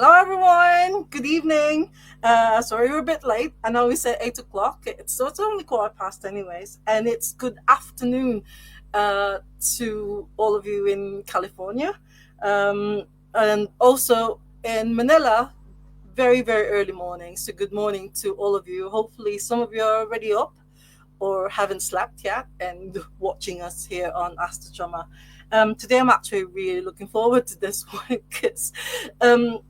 Hello, everyone. Good evening. Sorry we're a bit late. I know we said 8 o'clock. It's only quarter past, anyways, and it's good afternoon to all of you in California, um, and also in Manila. Very very early morning. So good morning to all of you. Hopefully, some of you are already up or haven't slept yet and watching us here on Asta Drama. Today, I'm actually really looking forward to this one because um,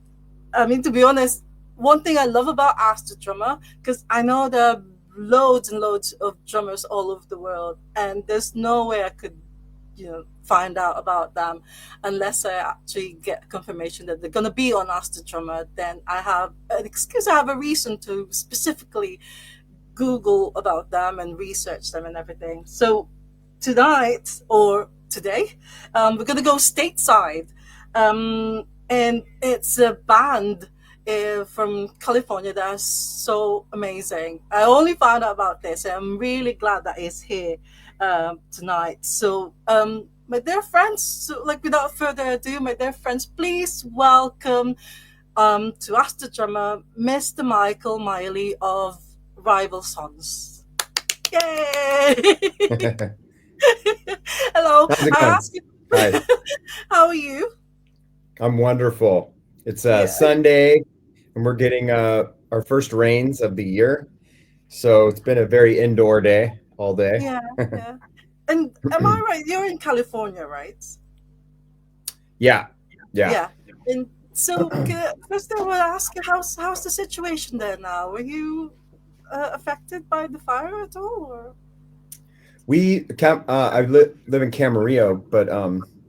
I mean, to be honest, one thing I love about Asta Drummer, because I know there are loads and loads of drummers all over the world, and there's no way I could, find out about them unless I actually get confirmation that they're going to be on Asta Drummer. Then I have an excuse, I have a reason to specifically Google about them and research them and everything. So tonight or today, we're gonna go stateside, and it's a band from California that's so amazing. I only found out about this, and I'm really glad that it's here tonight. So, my dear friends, so, like without further ado, my dear friends, please welcome to Ask the Drummer, Mr. Michael Miley of Rival Sons. Yay! How's Hello. it I going? asked you, Hi, how are you? I'm wonderful. It's Yeah, Sunday, and we're getting our first rains of the year. So it's been a very indoor day all day. yeah, yeah. And am I right? You're in California, right? Yeah, yeah. Yeah. And so, first, I want to ask you, how's the situation there now? Were you affected by the fire at all? Or? I live in Camarillo, but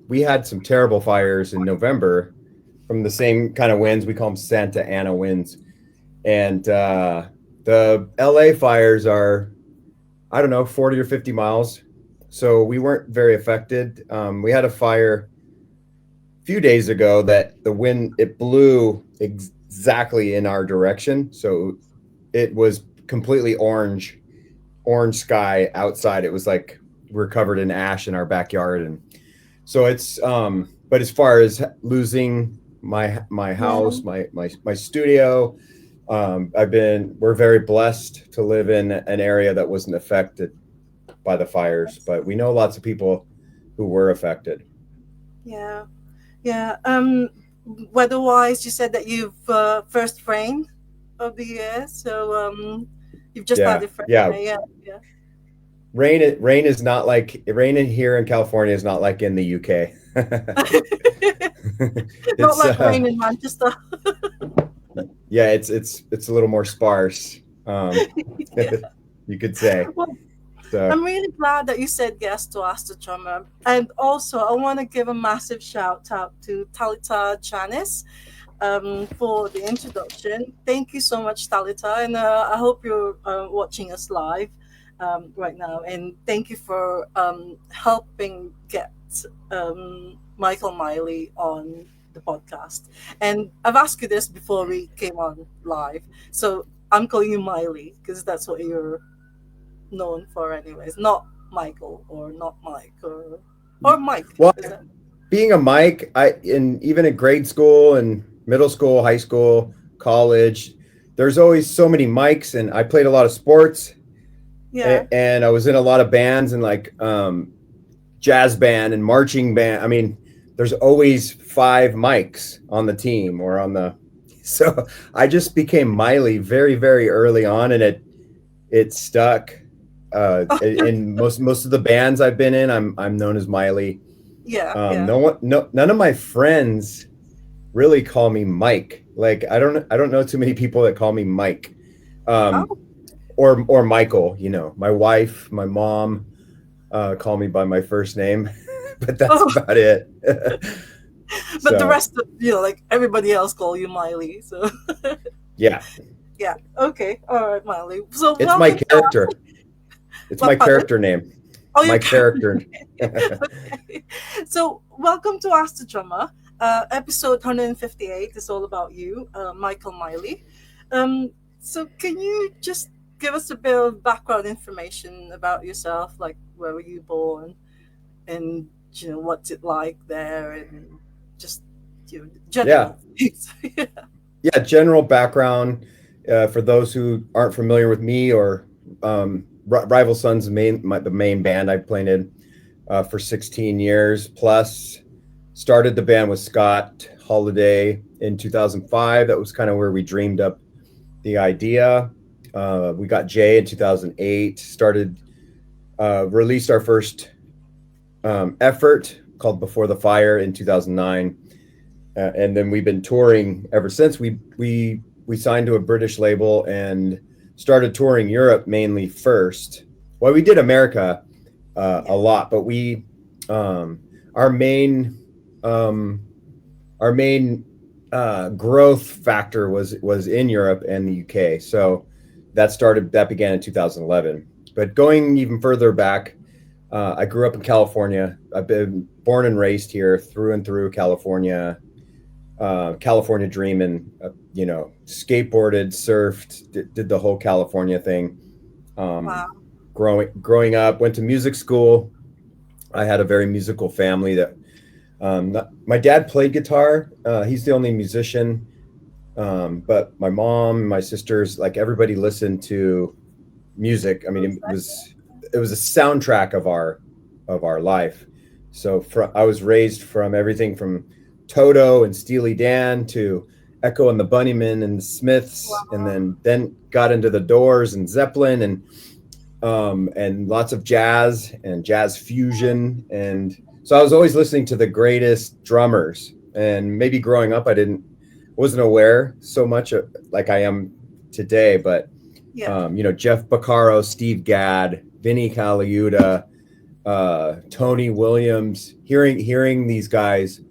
we had some terrible fires in November from the same kind of winds. We call them Santa Ana winds, and the LA fires are, I don't know, 40 or 50 miles. So we weren't very affected. We had a fire a few days ago that the wind it blew exactly in our direction. So it was completely orange sky outside. It was like we're covered in ash in our backyard, and so it's but as far as losing my Yeah, house, my studio, we're very blessed to live in an area that wasn't affected by the fires, but we know lots of people who were affected. yeah, yeah. Weather-wise, you said that you've first rain of the year, so you've just had Yeah, it fresh. yeah. Yeah, yeah. Rain is not like rain in here in California is not like in the UK. Not it's like rain in Manchester. Yeah, it's a little more sparse. Yeah. You could say. Well, So I'm really glad that you said yes to Ask the Drummer. And also, I want to give a massive shout out to Talita Janice for the introduction. Thank you so much, Talita. And I hope you're watching us live right now. And thank you for helping get Michael Miley on the podcast. And I've asked you this before we came on live. So I'm calling you Miley because that's what you're known for, anyways. Not Michael or not Mike or Mike. well, Is that? being a Mike, even in grade school and middle school, high school, college, there's always so many Mikes, and I played a lot of sports, Yeah. and I was in a lot of bands and like jazz band and marching band. I mean, there's always five Mikes on the team or on the. So I just became Miley very, very early on, and it stuck. In most of the bands I've been in, I'm known as Miley. Yeah. Yeah. None of my friends really call me Mike. Like I don't know too many people that call me Mike, um, Oh, or Michael. You know, my wife, my mom call me by my first name, but that's oh. about it. But the So rest of like everybody else call you Miley. So yeah, yeah. Okay. All right, Miley. So it's my welcome to character. It's my pardon? character name. Oh, your My character. character. Okay. So welcome to Ask the Drummer. Episode 158 is all about you, Michael Miley. So can you just give us a bit of background information about yourself, like where were you born, and what's it like there, and just you Yeah. general things. Yeah. Yeah. General background for those who aren't familiar with me or Rival Sons, the main band I played in for 16 years plus. Started the band with Scott Holiday in 2005. That was kind of where we dreamed up the idea. We got Jay in 2008. Released our first effort called Before the Fire in 2009, and then we've been touring ever since. We signed to a British label and started touring Europe mainly first. Well, we did America a Yeah. lot, but we our main um, our main growth factor was in Europe and the UK. So that began in 2011. But going even further back, I grew up in California. I've been born and raised here through and through California. California dreaming, skateboarded, surfed, did the whole California thing. Um, Wow. growing up, went to music school. I had a very musical family that my dad played guitar. He's the only musician. But my mom, my sisters, like everybody listened to music. I mean, it was a soundtrack of our life. So I was raised from everything from Toto and Steely Dan to Echo and the Bunnymen and the Smiths, and Wow. then got into the Doors and Zeppelin and lots of jazz and jazz fusion. And so I was always listening to the greatest drummers. And maybe growing up, wasn't aware so much like I am today, but Yeah. Jeff Beccaro, Steve Gadd, Vinny Colaiuta, Tony Williams. Hearing these guys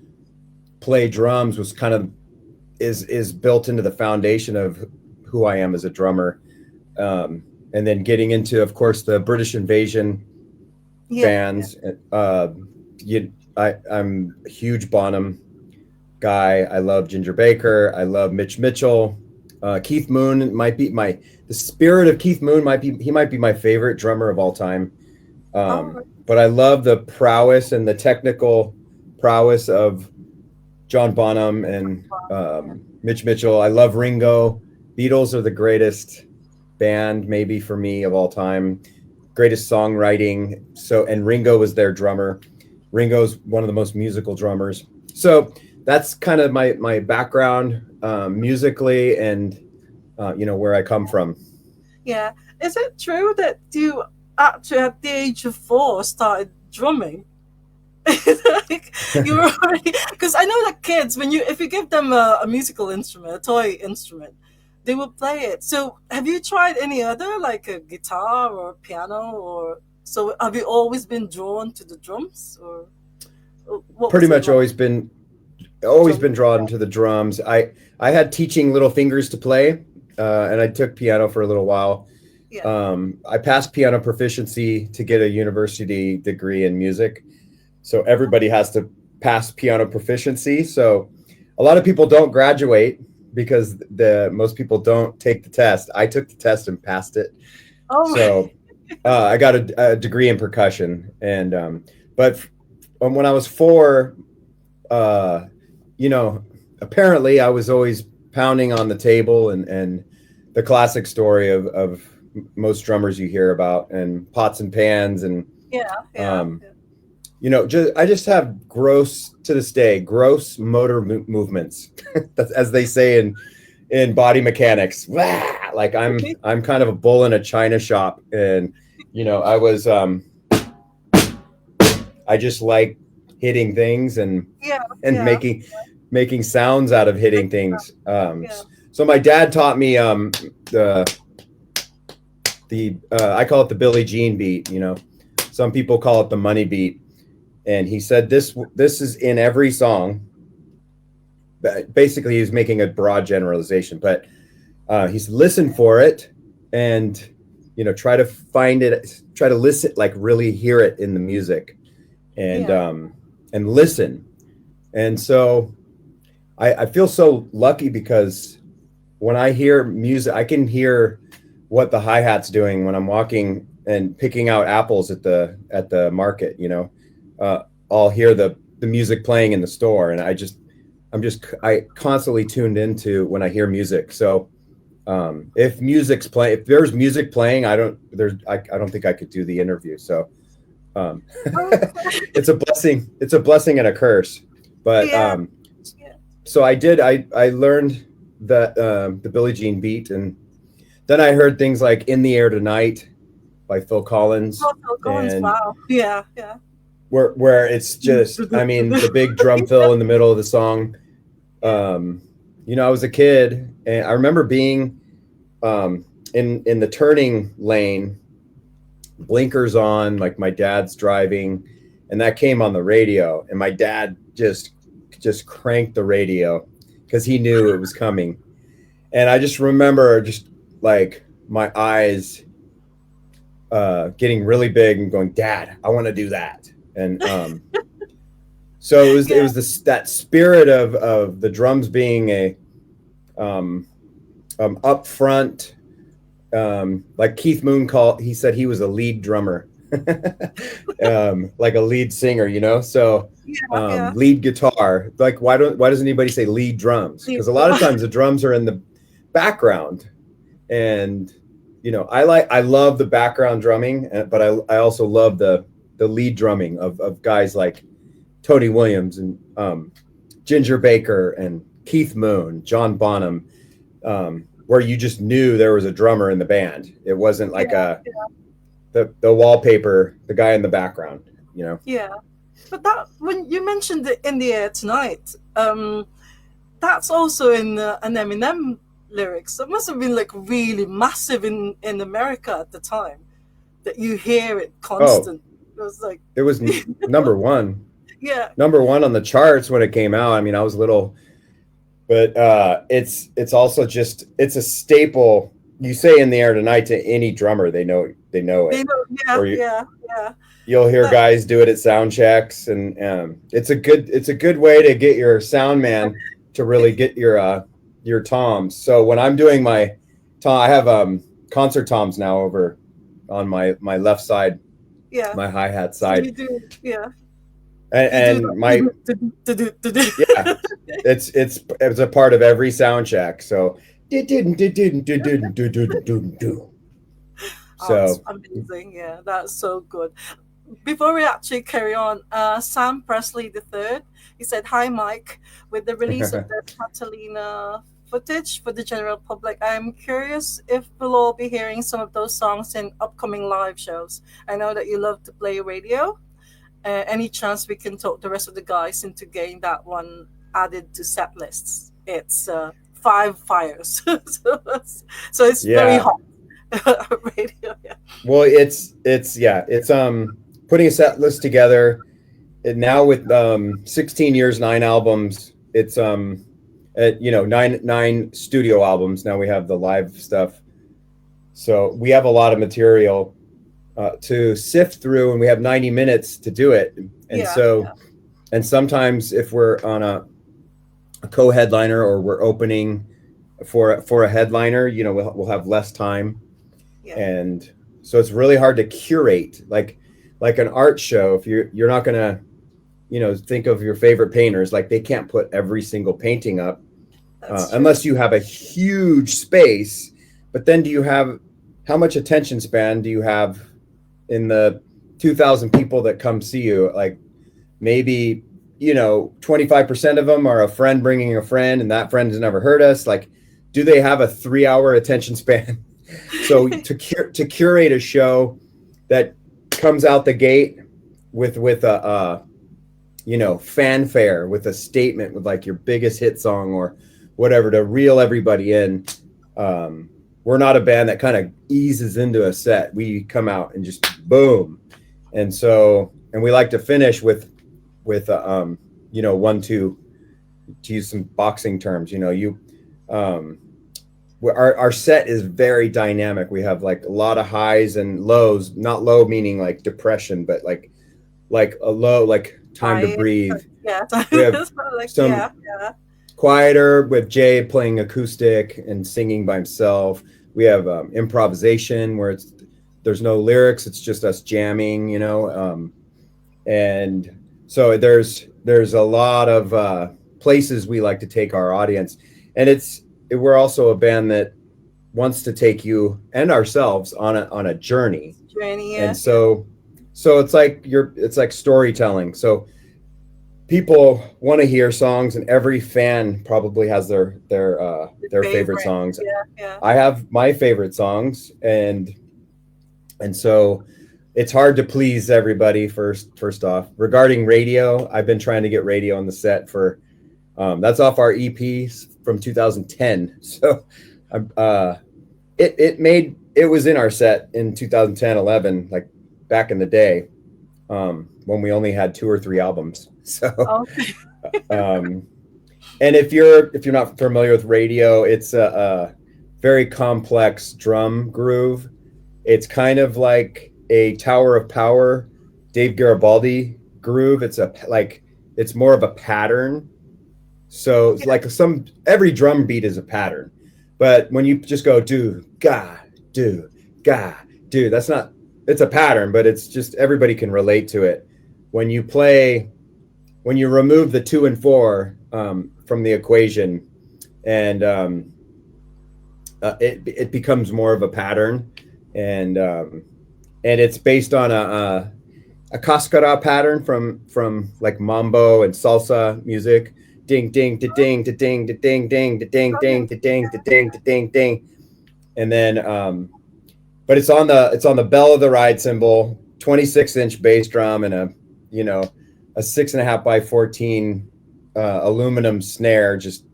play drums was kind of is built into the foundation of who I am as a drummer. And then getting into, of course, the British Invasion Yeah. Yeah. bands. I'm a huge Bonham guy. I love Ginger Baker. I love Mitch Mitchell. Keith Moon might be the spirit of Keith Moon might be my favorite drummer of all time. Oh, But I love the prowess and the technical prowess of John Bonham and yeah. Mitch Mitchell. I love Ringo. Beatles are the greatest band maybe for me of all time. Greatest songwriting. And Ringo was their drummer. Ringo's one of the most musical drummers. So that's kind of my background musically and where I come from. Yeah. Is it true that you actually at the age of 4 started drumming? Like you were already, because I know that kids, when you if you give them a musical instrument, a toy instrument, they will play it. So have you tried any other, like a guitar or piano, or so have you always been drawn to the drums, or what Pretty was it much like? always been Drum. drawn to the drums. I had teaching little fingers to play, and I took piano for a little while. Yeah. I passed piano proficiency to get a university degree in music. So everybody has to pass piano proficiency. So a lot of people don't graduate because the most people don't take the test. I took the test and passed it. Oh. So I got a degree in percussion, and but when I was 4, uh, you know, apparently I was always pounding on the table and the classic story of most drummers you hear about and pots and pans and Yeah. Yeah. um, I just have to this day gross motor movements. That's, as they say in body mechanics. Like I'm kind of a bull in a china shop, and I was I just like hitting things Yeah. and Yeah. making sounds out of hitting things. Yeah. So my dad taught me the I call it the Billie Jean beat. Some people call it the money beat, and he said this is in every song. Basically, he's making a broad generalization, but he said listen for it and try to find it, try to listen, like really hear it in the music, and Yeah. and listen. And so I feel so lucky because when I hear music, I can hear what the hi-hat's doing when I'm walking and picking out apples at the market. I'll hear the music playing in the store, and I constantly tuned into when I hear music. So if music's playing, if there's music playing, I don't think I could do the interview. So um, Okay. it's a blessing. It's a blessing and a curse. But Yeah. Yeah. so I learned the Billie Jean beat, and then I heard things like "In the Air Tonight" by Phil Collins, Oh, Phil Collins. and Wow. Yeah. Yeah. where it's just, I mean, the big drum fill in the middle of the song. Yeah. Um, I was a kid, and I remember being in the turning lane, blinkers on, like my dad's driving, and that came on the radio, and my dad just cranked the radio because he knew it was coming. And I just remember just like my eyes getting really big and going, "Dad, I want to do that." And so it Yeah. was this that spirit of the drums being a um, upfront, like Keith Moon he said he was a lead drummer, like a lead singer, So Yeah. Yeah. lead guitar, like why doesn't anybody say lead drums? Lead Because a lot of drum. times the drums are in the background, and I love the background drumming, but I also love the lead drumming of guys like Tony Williams and Ginger Baker and Keith Moon, John Bonham, where you just knew there was a drummer in the band. It wasn't like Yeah. the wallpaper, the guy in the background. Yeah. But that when you mentioned the "In the Air Tonight," that's also in an Eminem lyrics. That must have been like really massive in America at the time. That you hear it Oh, constant. It was like, it was number one, yeah, number one on the charts when it came out. I mean, I was little, but it's also just it's a staple. You say "In the Air Tonight" to any drummer, they know they it. know, yeah, Or yeah, yeah. you'll hear That, guys do it at sound checks, and it's a good way to get your sound man to really get your toms. So when I'm doing my tom, I have concert toms now over on my left side, yeah. my hi-hat So side, you do, yeah, you do and my that. yeah, it's a part of every sound check. So Oh, it's so amazing. Yeah, that's so good. Before we actually carry on, Sam Presley III, he said, "Hi, Mike. With the release of the Catalina footage for the general public, I'm curious if we'll all be hearing some of those songs in upcoming live shows. I know that you love to play radio. Any chance we can talk the rest of the guys into getting that one added to set lists? It's five fires, so it's very yeah. hot radio. Yeah, Well, it's putting a set list together. And now with 16 years, 9 albums, it's nine studio albums. Now we have the live stuff. So we have a lot of material to sift through, and we have 90 minutes to do it. And yeah, so, yeah, and sometimes if we're on a co-headliner, or we're opening for a headliner, we'll have less time. yeah. And so it's really hard to curate, like an art show. If you're not gonna think of your favorite painters, like they can't put every single painting up That's true. unless you have a huge space. But then how much attention span do you have in the 2,000 people that come see you? Like maybe 25% of them are a friend bringing a friend, and that friend has never heard us. Like, do they have a 3-hour attention span? So to curate a show that comes out the gate with a fanfare, with a statement, with like your biggest hit song or whatever, to reel everybody in. We're not a band that kind of eases into a set. We come out and just boom. And we like to finish with 1-2, to use some boxing terms. Um, our set is very dynamic. We have like a lot of highs and lows, not low meaning like depression, but like a low, like time to I breathe. yeah, We have like some yeah, yeah, quieter with Jay playing acoustic and singing by himself. We have improvisation where there's no lyrics, it's just us jamming. And so there's a lot of places we like to take our audience. And we're also a band that wants to take you and ourselves on a journey. Journey, And yeah. so it's like storytelling. So people want to hear songs, and every fan probably has their favorite songs. Yeah, yeah. I have my favorite songs, and so it's hard to please everybody. First off, regarding radio, I've been trying to get radio on the set for that's off our EP from 2010. So it was in our set in 2010, 11, like back in the day, when we only had 2 or 3 albums. So Okay. and if you're not familiar with radio, it's a very complex drum groove. It's kind of like a Tower of Power, Dave Garibaldi groove. It's more of a pattern. So it's like every drum beat is a pattern, but when you just go do ga do ga do, that's not. It's a pattern, but it's just everybody can relate to it. When you remove the 2 and 4 from the equation, and it becomes more of a pattern, and it's based on a cascara pattern from like mambo and salsa music. Ding ding da ding da ding da ding ding da ding ding da ding da ding da ding ding, and then but it's on the bell of the ride cymbal, 26-inch bass drum, and a 6.5 by 14 aluminum snare, just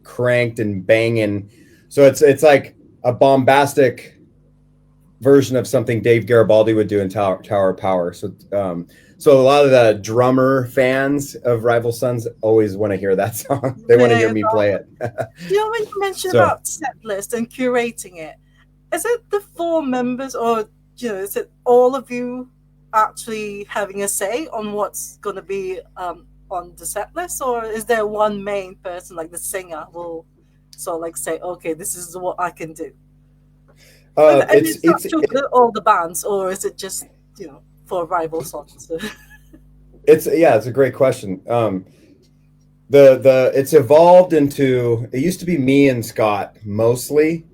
cranked and banging. So it's like a bombastic version of something Dave Garibaldi would do in Tower of Power. So a lot of the drummer fans of Rival Sons always want to hear that song. They want to hear me play it. When you mentioned about set list and curating it, is it the 4 members, or is it all of you actually having a say on what's going to be on the set list, or is there one main person, like the singer, will sort of like say, okay, this is what I can do? And it's not true for all the bands, or is it just for Rival Sons? It's a great question. It's evolved into, it used to be me and Scott mostly.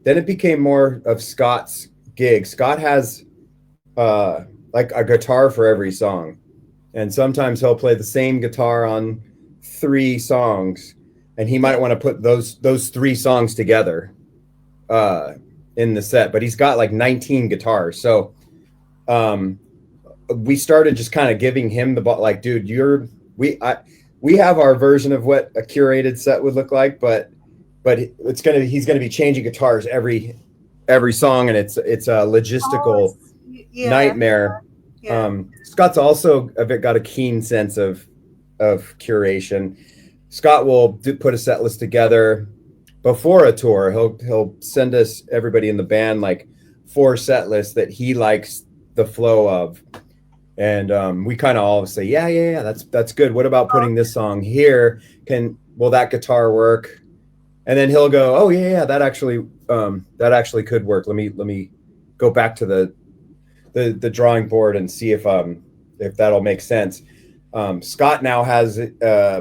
Then it became more of Scott's gig. Scott has like a guitar for every song, and sometimes he'll play the same guitar on 3 songs, and he might want to put those 3 songs together in the set. But he's got like 19 guitars, so we started just kind of giving him like, dude, we have our version of what a curated set would look like, but he's gonna be changing guitars every song, and it's a logistical nightmare. Yeah. Scott's also got a keen sense of curation. Scott will put a set list together before a tour. He'll send us, everybody in the band, like 4 set lists that he likes the flow of, and we kind of all say, yeah, that's good. What about putting this song here? Will that guitar work? And then he'll go, oh yeah, that actually could work. Let me go back to the drawing board and see if that'll make sense. Scott now has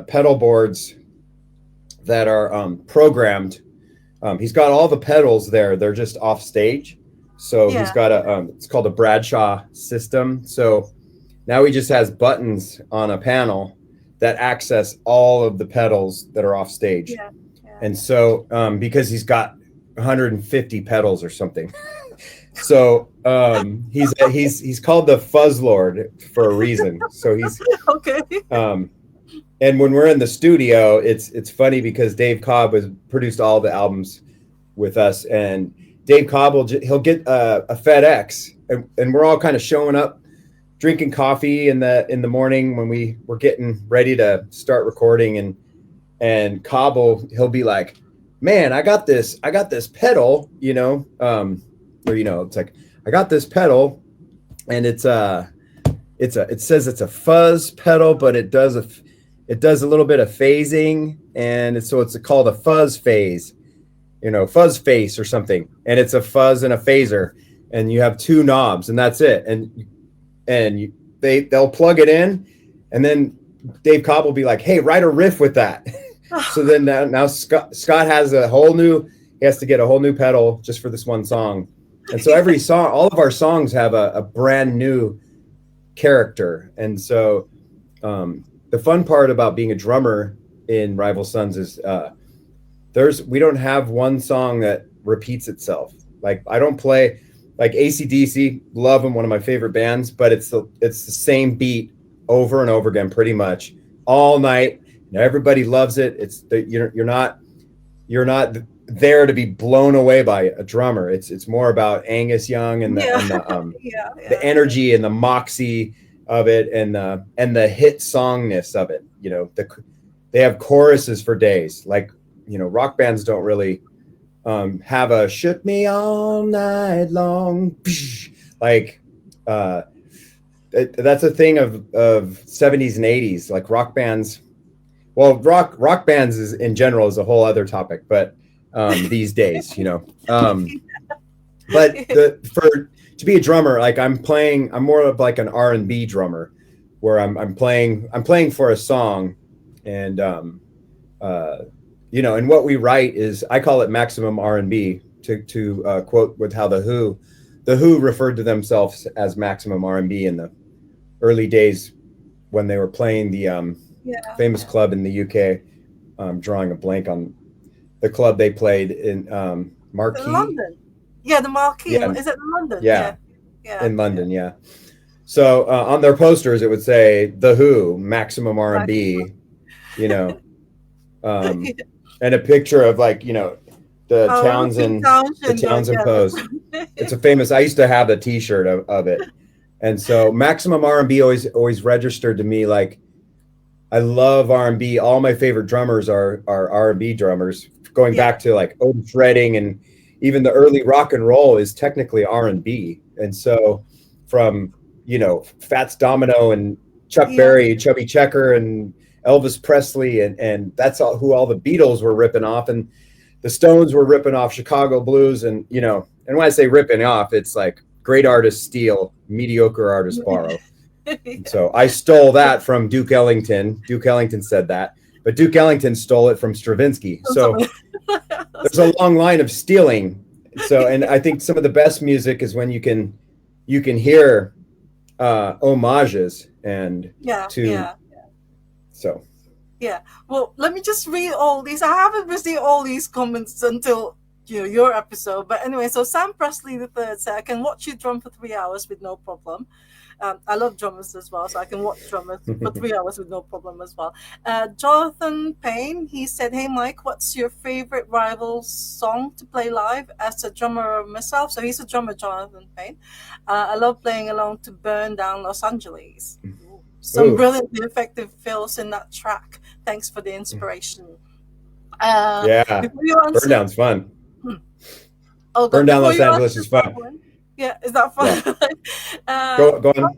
pedal boards that are programmed. He's got all the pedals there. They're just off stage. So he's got it's called a Bradshaw system. So now he just has buttons on a panel that access all of the pedals that are off stage. Yeah. And so because he's got 150 pedals or something. So he's called the Fuzz Lord for a reason. So he's okay. And when we're in the studio, it's funny because Dave Cobb has produced all the albums with us, and Dave Cobb he'll get a FedEx, and we're all kind of showing up, drinking coffee in the morning when we're getting ready to start recording, and Cobb he'll be like, man, I got this pedal, it's like, I got this pedal, and it says it's a fuzz pedal, but it does a little bit of phasing, and it's called a fuzz phase, fuzz face or something, and it's a fuzz and a phaser, and you have 2 knobs, and that's it, and they'll plug it in, and then Dave Cobb will be like, "Hey, write a riff with that." So then now Scott has a whole new. He has to get a whole new pedal just for this one song, and so every song, all of our songs have a brand new character. And so the fun part about being a drummer in Rival Sons is we don't have one song that repeats itself. Like I don't play like AC/DC, love them, one of my favorite bands, but it's the same beat over and over again, pretty much all night. Everybody loves it. You're not there to be blown away by a drummer. It's more about Angus Young and Yeah. the energy and the moxie of it, and the hit songness of it. They have choruses for days. Like rock bands don't really have a "shook me all night long" like that's a thing of 70s and 80s. Like rock bands, well, rock bands is in general is a whole other topic, but these days, but to be a drummer, like I'm more of like an R&B drummer, where I'm playing for a song, and and what we write is, I call it maximum R&B, to quote with how the Who referred to themselves as maximum R&B in the early days when they were playing the famous club in the UK. Drawing a blank on the club they played in, Marquee. London. Yeah, the Marquee. Yeah. Is it London? Yeah. In London, yeah. So on their posters, it would say "The Who, Maximum R&B," and a picture of the Townsend pose. It's a famous. I used to have the T-shirt of it, and so maximum R&B always registered to me. Like, I love R&B. All my favorite drummers are R&B drummers. Going back to like Otis Redding, and even the early rock and roll is technically R&B. And so from Fats Domino and Chuck Berry, Chubby Checker, and Elvis Presley, and that's who all the Beatles were ripping off, and the Stones were ripping off Chicago blues, and and when I say ripping off, it's like great artists steal, mediocre artists borrow. So I stole that from Duke Ellington. Duke Ellington said that, but Duke Ellington stole it from Stravinsky. So there's a long line of stealing. So, and I think some of the best music is when you can hear homages and So. Yeah. Well, let me just read all these. I haven't received all these comments until your episode. But anyway, so Sam Presley III said, "I can watch you drum for 3 hours with no problem." I love drummers as well, so I can watch drummers for 3 hours with no problem as well. Jonathan Payne, he said, "Hey Mike, what's your favorite Rival song to play live?" As a drummer myself, so he's a drummer, Jonathan Payne. "I love playing along to Burn Down Los Angeles." Some brilliantly effective fills in that track. Thanks for the inspiration. Burn Down's fun. Burn Down Los Angeles is fun. Yeah, is that fun? Yeah. Go on.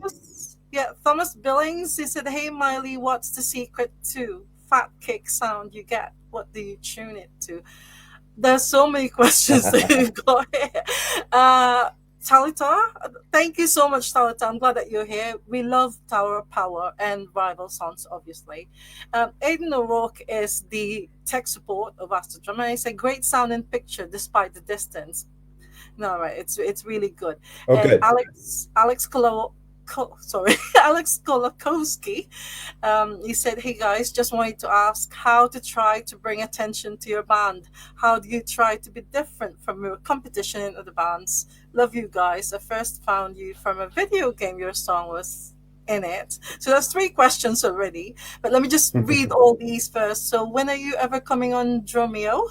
Thomas Billings, he said, "Hey Miley, what's the secret to fat kick sound you get? What do you tune it to?" There's so many questions that you've got here. Talita, thank you so much, Talita. I'm glad that you're here. We love Tower of Power and Rival Sons, obviously. Aiden O'Rourke is the tech support of Astro Drum, and he said, "Great sound and picture despite the distance." No, right, it's really good. Oh, and good. Alex Kolakowski, he said, "Hey guys, just wanted to ask how to try to bring attention to your band. How do you try to be different from your competition in other bands? Love you guys. I first found you from a video game. Your song was in it." So that's 3 questions already. But let me just read all these first. So, when are you ever coming on Drumeo?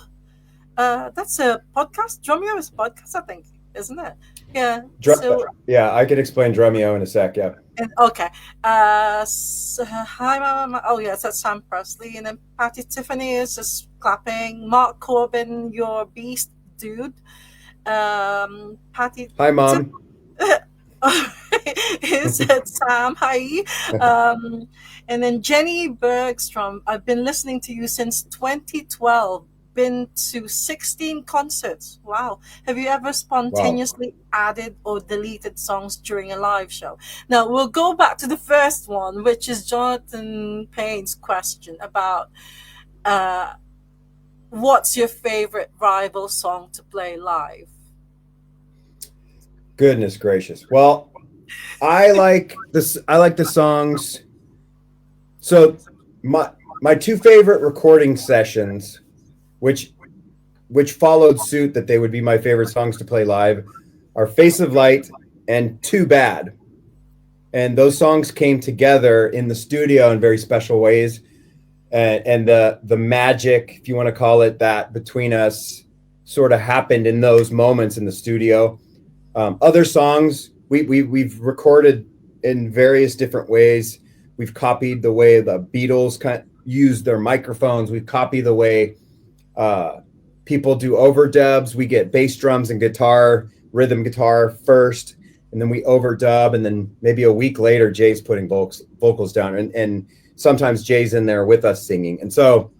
That's a podcast. Drumeo is a podcast, I think, isn't it? Yeah. I can explain Drumeo in a sec. Yeah. Okay. Hi, Mama. Oh, yeah, that's Sam Presley. And then Patty Tiffany is just clapping. Mark Corbin, your beast, dude. Patty. Hi, Mom. He said, "Sam, hi." And then Jenny Bergstrom, "I've been listening to you since 2012. been to 16 concerts. Wow. Have you ever Wow. spontaneously added or deleted songs during a live show? Now, we'll go back to the first one, which is Jonathan Payne's question about uh, what's your favorite rival song to play live? Goodness gracious. Well, I like this. I like the songs. So my two favorite recording sessions, which followed suit that they would be my favorite songs to play live, are "Face of Light" and "Too Bad." And those songs came together in the studio in very special ways. And the magic, if you want to call it that, between us sort of happened in those moments in the studio. Other songs we've recorded in various different ways. We've copied the way the Beatles kind of use their microphones. We've copied the way uh, people do overdubs. We get bass drums and guitar, rhythm guitar first, and then we overdub, and then maybe a week later, Jay's putting vocals down, and sometimes Jay's in there with us singing. And so,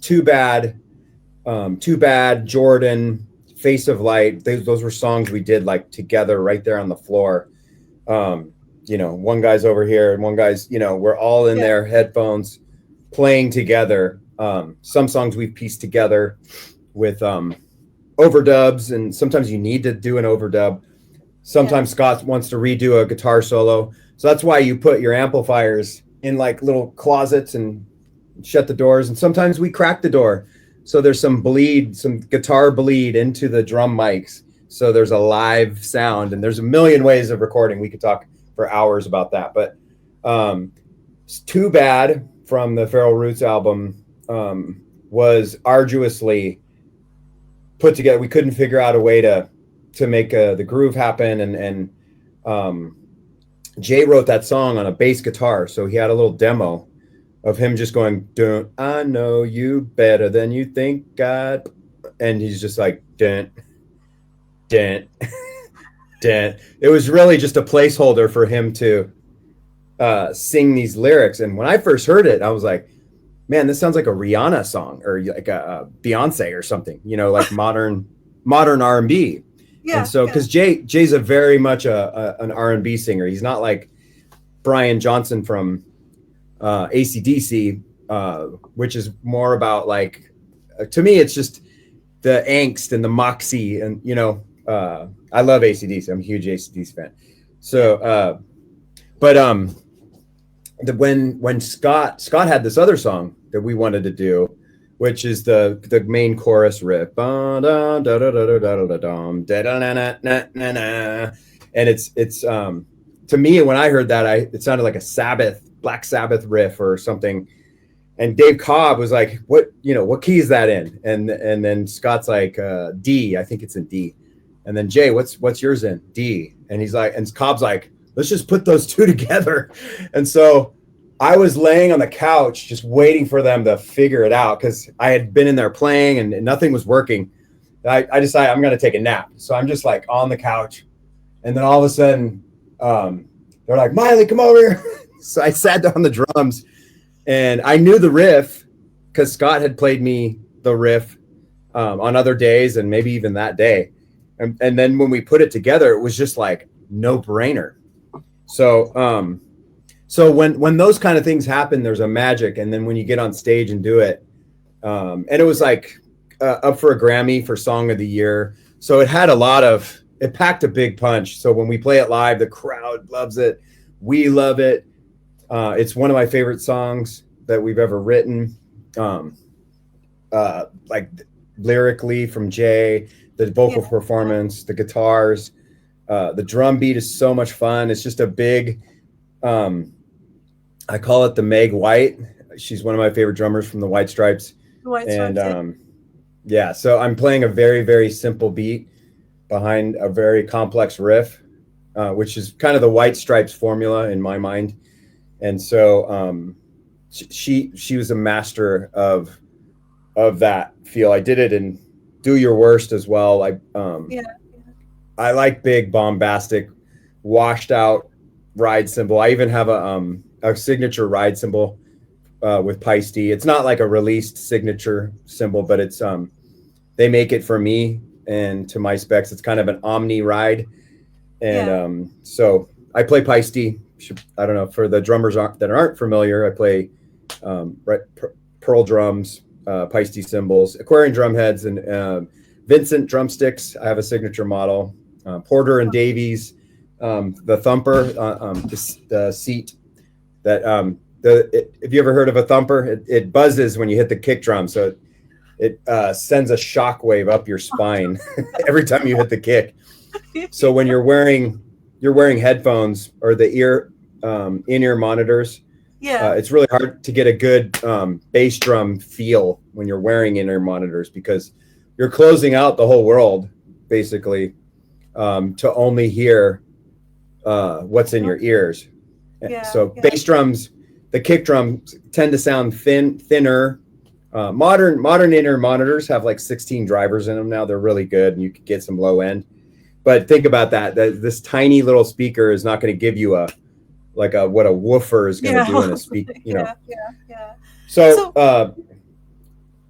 too bad, Jordan, Face of Light. Those were songs we did like together right there on the floor. One guy's over here and one guy's, we're all in Yeah, there, headphones, playing together. Some songs we've pieced together with overdubs, and sometimes you need to do an overdub. yeah, Sometimes Scott wants to redo a guitar solo. So that's why you put your amplifiers in like little closets and shut the doors. And sometimes we crack the door. So there's some guitar bleed into the drum mics. So there's a live sound, and there's a million ways of recording. We could talk for hours about that. But it's Too Bad from the Feral Roots album was arduously put together. We couldn't figure out a way to make the groove happen, and Jay wrote that song on a bass guitar, so he had a little demo of him just going, "Don't I know you better than you think, God," and he's just like, "Dent, dent, dent." It was really just a placeholder for him to sing these lyrics. And when I first heard it, I was like, "Man, this sounds like a Rihanna song or like a Beyonce or something," like modern R&B. And yeah, so, yeah, because Jay's a very much an R&B singer. He's not like Brian Johnson from AC/DC, which is more about like, to me, it's just the angst and the moxie. And, I love AC/DC. I'm a huge AC/DC fan. yeah, So, but when Scott had this other song that we wanted to do, which is the main chorus riff, and it's to me, when I heard that, it sounded like a Black Sabbath riff or something. And Dave Cobb was like, what key is that in? And then Scott's like, D, I think it's in D. And then Jay, what's yours in? D. And he's like, and Cobb's like, let's just put those two together. And so I was laying on the couch just waiting for them to figure it out, because I had been in there playing and nothing was working. I decided I'm going to take a nap. So I'm just like on the couch. And then all of a sudden, they're like, Miley, come over here. So I sat down the drums, and I knew the riff because Scott had played me the riff on other days, and maybe even that day. And then when we put it together, it was just like no brainer. So so when those kind of things happen, there's a magic. And then when you get on stage and do it, and it was like up for a Grammy for Song of the Year. So it packed a big punch. So when we play it live, the crowd loves it. We love it. It's one of my favorite songs that we've ever written. Like lyrically from Jay, the yeah, vocal performance, the guitars, the drum beat is so much fun. It's just a big, I call it the Meg White. She's one of my favorite drummers from the White Stripes. the White And Stripes, yeah, yeah, so I'm playing a very, very simple beat behind a very complex riff, which is kind of the White Stripes formula in my mind. And so she was a master of that feel. I did it in Do Your Worst as well. yeah, I like big, bombastic, washed out ride cymbal. I even have a signature ride cymbal with Paiste. It's not like a released signature cymbal, but it's they make it for me and to my specs. It's kind of an omni ride, and Yeah. so I play Paiste. I don't know, for the drummers that aren't familiar, I play right, pearl drums, Paiste cymbals, Aquarian drum heads, and Vincent drumsticks. I have a signature model. Porter and Davies, the thumper, the seat that if you ever heard of a thumper, it buzzes when you hit the kick drum, so it sends a shock wave up your spine every time you hit the kick. So when you're wearing headphones or the in-ear monitors, Yeah. it's really hard to get a good bass drum feel when you're wearing in-ear monitors, because you're closing out the whole world basically, to only hear what's in your ears. Yeah. So Yeah. bass drums, the kick drums tend to sound thinner. Modern in-ear monitors have like 16 drivers in them now. They're really good, and you could get some low end. But think about that. This tiny little speaker is not going to give you what a woofer is going to Yeah. do in a speak. Yeah. Yeah. Yeah. So So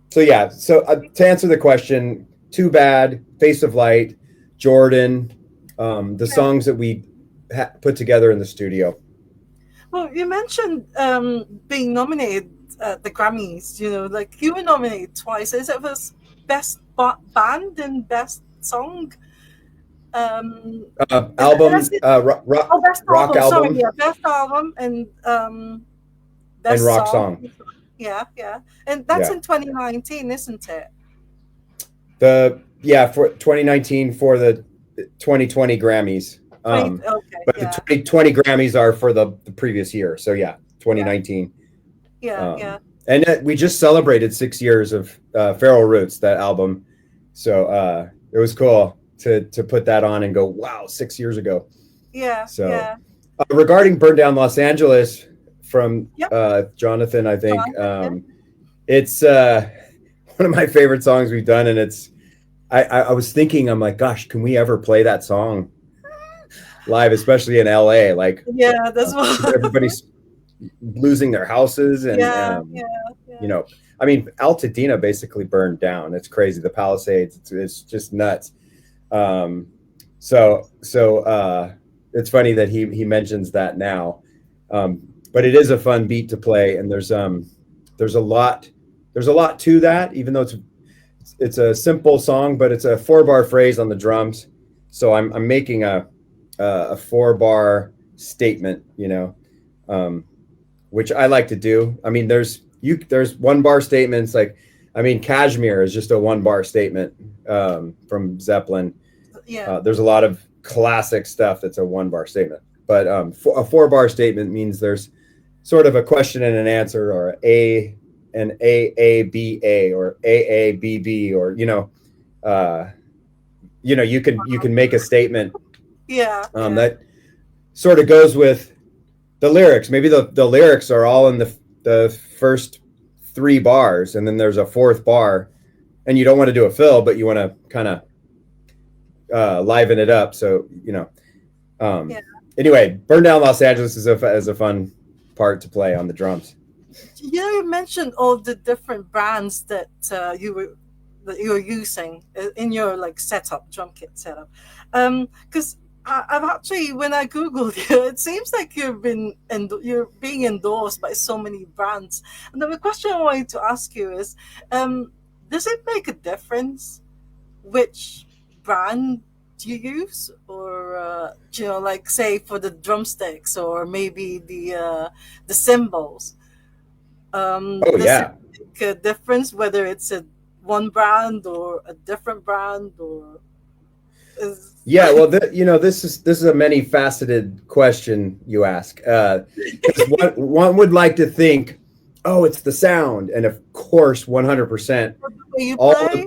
so yeah. So to answer the question, Too Bad, Face of Light, Jordan, the yeah. songs that we put together in the studio. Well, you mentioned being nominated at the Grammys. Like you were nominated twice. Is it was best band and best song? Did I Album, say that? Oh, best rock album. Sorry, album, yeah, best album and and best rock song. song. Yeah, yeah, and that's Yeah. in 2019, isn't it? For 2019 for the 2020 Grammys. 20. Okay, But the yeah, 2020 Grammys are for the previous year. So yeah, yeah, 2019. yeah, yeah, And we just celebrated 6 years of Feral Roots, that album. So it was cool to put that on and go, wow, 6 years ago. yeah, So yeah. regarding Burn Down Los Angeles from Yep. Jonathan, I think Jonathan, it's one of my favorite songs we've done. And I was thinking, I'm like, gosh, can we ever play that song live, especially in LA? Like, yeah, yeah, that's what. everybody's losing their houses, and Yeah, yeah, you yeah, know, I mean, Altadena basically burned down. It's crazy. The Palisades, it's just nuts. Um, so it's funny that he mentions that now, but it is a fun beat to play, and there's a lot to that, even though it's a simple song, but it's a 4-bar phrase on the drums. So I'm making a 4-bar statement, which I like to do. I mean, there's 1-bar statements. Like, I mean, Kashmir is just a 1-bar statement from Zeppelin. yeah, There's a lot of classic stuff that's a 1-bar statement, but a 4-bar statement means there's sort of a question and an answer, or an AABA, or AABB, or you can make a statement yeah, yeah, that sort of goes with the lyrics. Maybe the lyrics are all in the first 3 bars, and then there's a 4th bar, and you don't want to do a fill, but you want to kind of liven it up. So yeah. anyway, Burn Down Los Angeles is a fun part to play on the drums. You mentioned all the different brands that you were using in your like setup, drum kit setup. Because I've actually, when I googled you, it seems like you're being endorsed by so many brands. And the question I wanted to ask you is, does it make a difference which brand you use, or like say for the drumsticks, or maybe the cymbals? Oh Does it yeah. make a difference whether it's a one brand or a different brand, or is Yeah, well, this is a many faceted question you ask, because one would like to think, oh, it's the sound, and of course, 100%, the way you all play?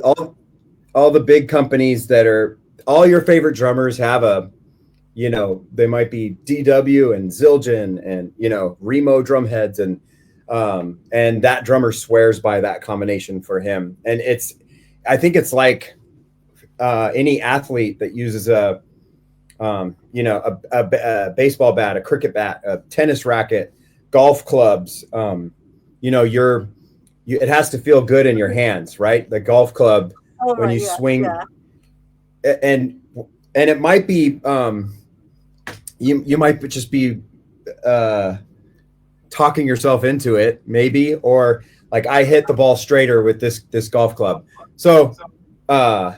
all the big companies that are all your favorite drummers have they might be DW and Zildjian and Remo drum heads, and that drummer swears by that combination for him, and I think it's like any athlete that uses a baseball bat, a cricket bat, a tennis racket, golf clubs, you know, it has to feel good in your hands, right? The golf club, All when right. you Yeah. swing, Yeah. and it might be, you might just be uh, talking yourself into it, maybe, or like I hit the ball straighter with this golf club. So, uh,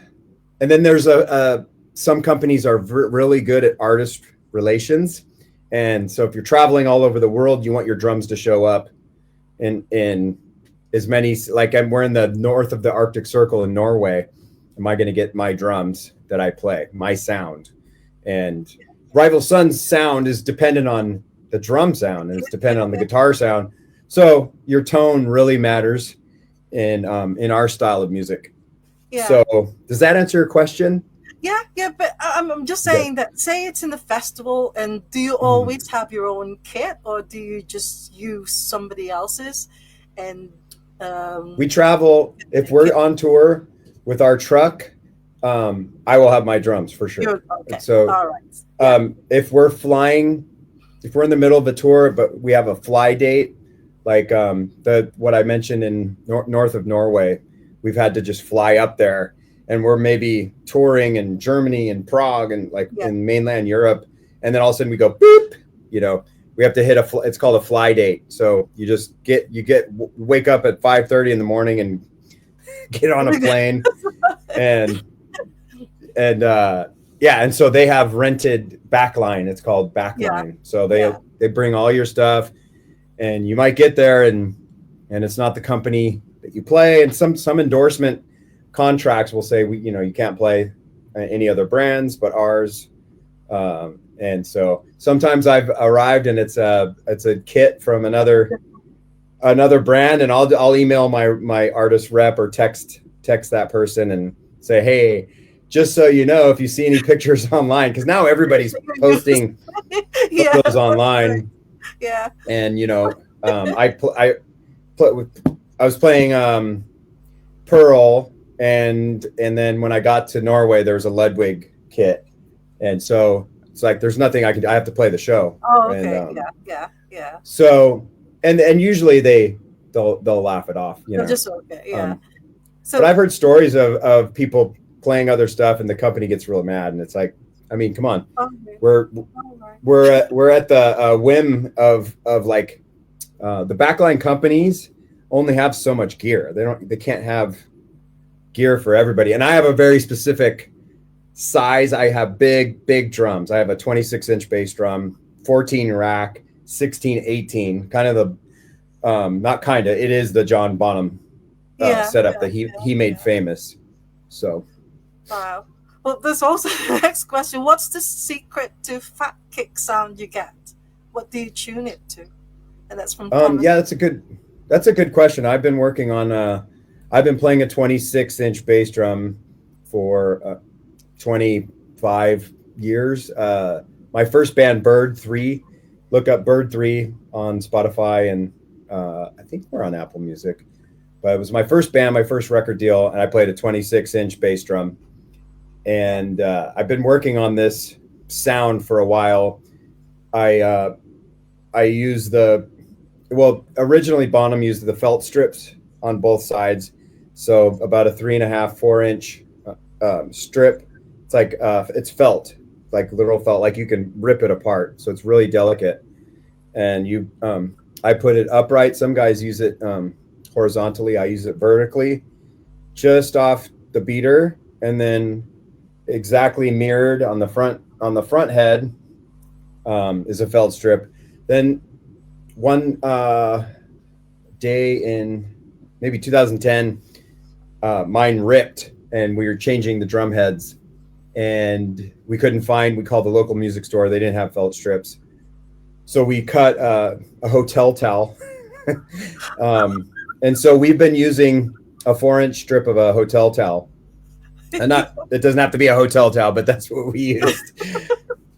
and then there's a some companies are really good at artist relations, and so if you're traveling all over the world, you want your drums to show up in as many, like we're in the north of the Arctic Circle in Norway. Am I going to get my drums that I play, my sound? And Rival Son's sound is dependent on the drum sound, and it's dependent on the guitar sound. So your tone really matters in our style of music. Yeah. So does that answer your question? Yeah, yeah, but I'm just Good. saying that, say it's in the festival, and do you Mhm. always have your own kit, or do you just use somebody else's? And We um, travel, if we're kit, on tour with our truck, I will have my drums for sure. you're And okay. so All right. Yeah, if we're flying, if we're in the middle of a tour, but we have a fly date, like the what I mentioned in north of Norway, we've had to just fly up there, and we're maybe touring in Germany and Prague and like yeah. in mainland Europe, and then all of a sudden we go boop, you know, we have to hit it's called a fly date. So wake up at 5:30 in the morning and get on a plane and and yeah, and so they have rented backline. It's called Yeah, backline. So yeah, they bring all your stuff, and you might get there and it's not the company that you play. And some endorsement contracts will say you can't play any other brands but ours. And so sometimes I've arrived and it's a kit from another brand, and I'll email my artist rep or text that person and say, hey, just so you know, if you see any pictures online, because now everybody's posting yeah. photos That's right. online, Yeah, and I was playing Pearl, and then when I got to Norway, there was a Ludwig kit, and so it's like there's nothing I can do. I have to play the show, oh, and okay. Yeah, yeah, yeah. so and usually they'll laugh it off, You're just okay. Yeah. Um, but So, I've heard stories of people playing other stuff, and the company gets real mad, and it's like, I mean, come on, okay. we're All right. we're at the whim of like the backline companies only have so much gear. They can't have gear for everybody, and I have a very specific size. I have big drums. I have a 26-inch bass drum, 14 rack, 16, 18, kind of the not kind of, it is the John Bonham Yeah, setup yeah, that he yeah, made yeah. famous. So Wow. Well, there's also the next question. What's the secret to fat kick sound you get? What do you tune it to? And that's from Thomas. yeah, that's a good question. I've been playing a 26-inch bass drum for 25 years. My first band, Bird 3, look up Bird 3 on Spotify, and I think we're on Apple Music. But it was my first band, my first record deal, and I played a 26-inch bass drum. And I've been working on this sound for a while. I I use originally Bonham used the felt strips on both sides, so about a 3.5, 4-inch strip. It's like it's felt, like literal felt, like you can rip it apart. So it's really delicate, and I put it upright. Some guys use it horizontally. I use it vertically, just off the beater, and then exactly mirrored on the front head is a felt strip. Then one day in maybe 2010, mine ripped, and we were changing the drum heads, and we called the local music store. They didn't have felt strips. So we cut a hotel towel. And so we've been using a 4-inch strip of a hotel towel. And not, it doesn't have to be a hotel towel, but that's what we used.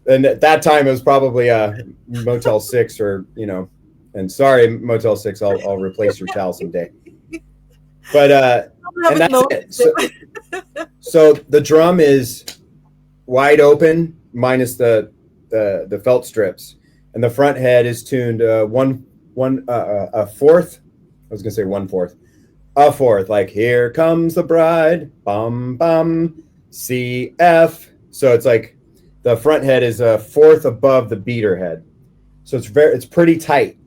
And at that time, it was probably a Motel 6 and sorry, Motel 6, I'll replace your towel someday. But I and haven't that's noticed it. it. So the drum is wide open minus the felt strips, and the front head is tuned a fourth was gonna say one fourth, a fourth, like here comes the bride, bum bum, C F. So it's like the front head is a fourth above the beater head, so it's pretty tight.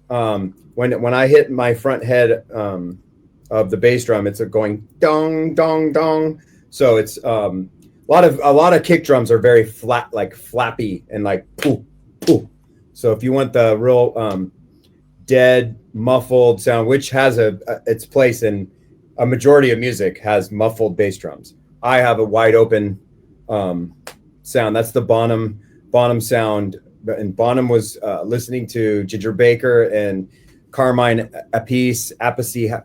When I hit my front head of the bass drum, it's a going dong dong dong. So it's a lot of kick drums are very flat, like flappy and like poof poof. So if you want the real dead muffled sound, which has its place in a majority of music, has muffled bass drums. I have a wide open sound. That's the Bonham sound. And Bonham was listening to Ginger Baker and Carmine Appice,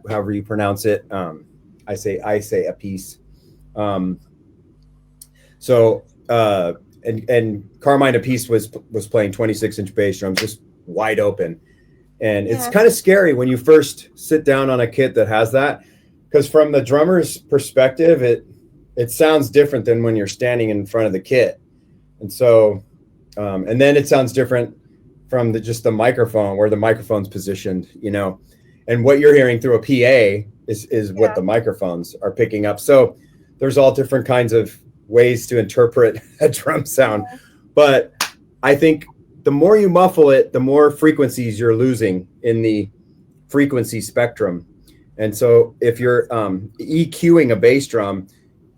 however you pronounce it. I say Appice. Um, and Carmine Appice was playing 26-inch bass drums, just wide open. And it's Yeah. kind of scary when you first sit down on a kit that has that, because from the drummer's perspective, it sounds different than when you're standing in front of the kit. And so, and then it sounds different from just the microphone, where the microphone's positioned, and what you're hearing through a PA is what the microphones are picking up. So there's all different kinds of ways to interpret a drum sound. But I think the more you muffle it, the more frequencies you're losing in the frequency spectrum. And so if you're EQing a bass drum,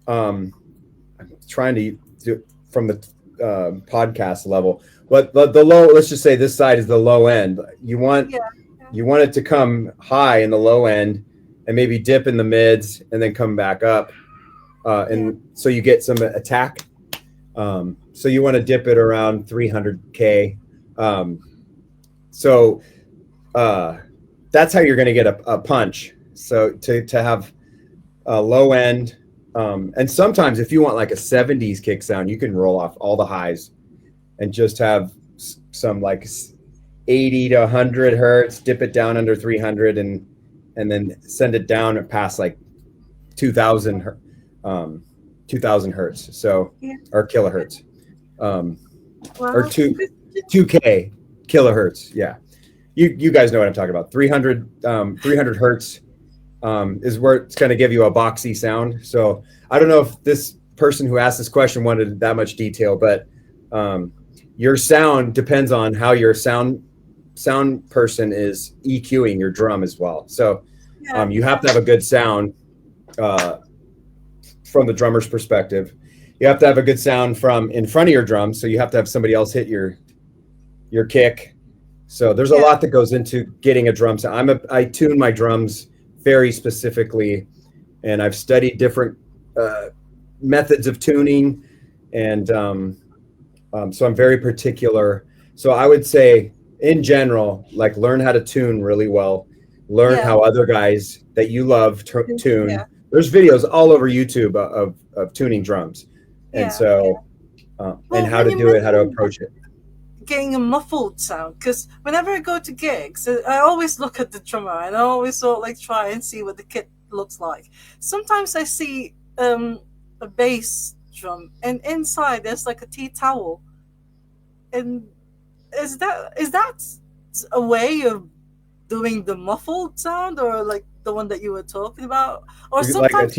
I'm trying to do from the podcast level, but the low, let's just say this side is the low end. You want it to come high in the low end and maybe dip in the mids and then come back up. So you get some attack. So you want to dip it around 300K. That's how you're going to get a punch. So to have a low end, and sometimes if you want like a 70s kick sound, you can roll off all the highs and just have some like 80 to 100 hertz, dip it down under 300 and then send it down and past like 2000 hertz. So, or kilohertz, or 2K kilohertz. Yeah. You guys know what I'm talking about. 300 hertz is where it's going to give you a boxy sound. So I don't know if this person who asked this question wanted that much detail, but your sound depends on how your sound person is EQing your drum as well. So you have to have a good sound from the drummer's perspective. You have to have a good sound from in front of your drum. So you have to have somebody else hit your kick. So there's a lot that goes into getting a drum sound. I tune my drums very specifically, and I've studied different methods of tuning, and so I'm very particular. So I would say, in general, like learn how to tune really well. Learn how other guys that you love tune. Yeah. There's videos all over YouTube of tuning drums, and so and how to do it, how to approach it. Getting a muffled sound, because whenever I go to gigs, I always look at the drummer and I always sort of like try and see what the kit looks like. Sometimes I see a bass drum and inside there's like a tea towel, and is that a way of doing the muffled sound, or like the one that you were talking about, or sometimes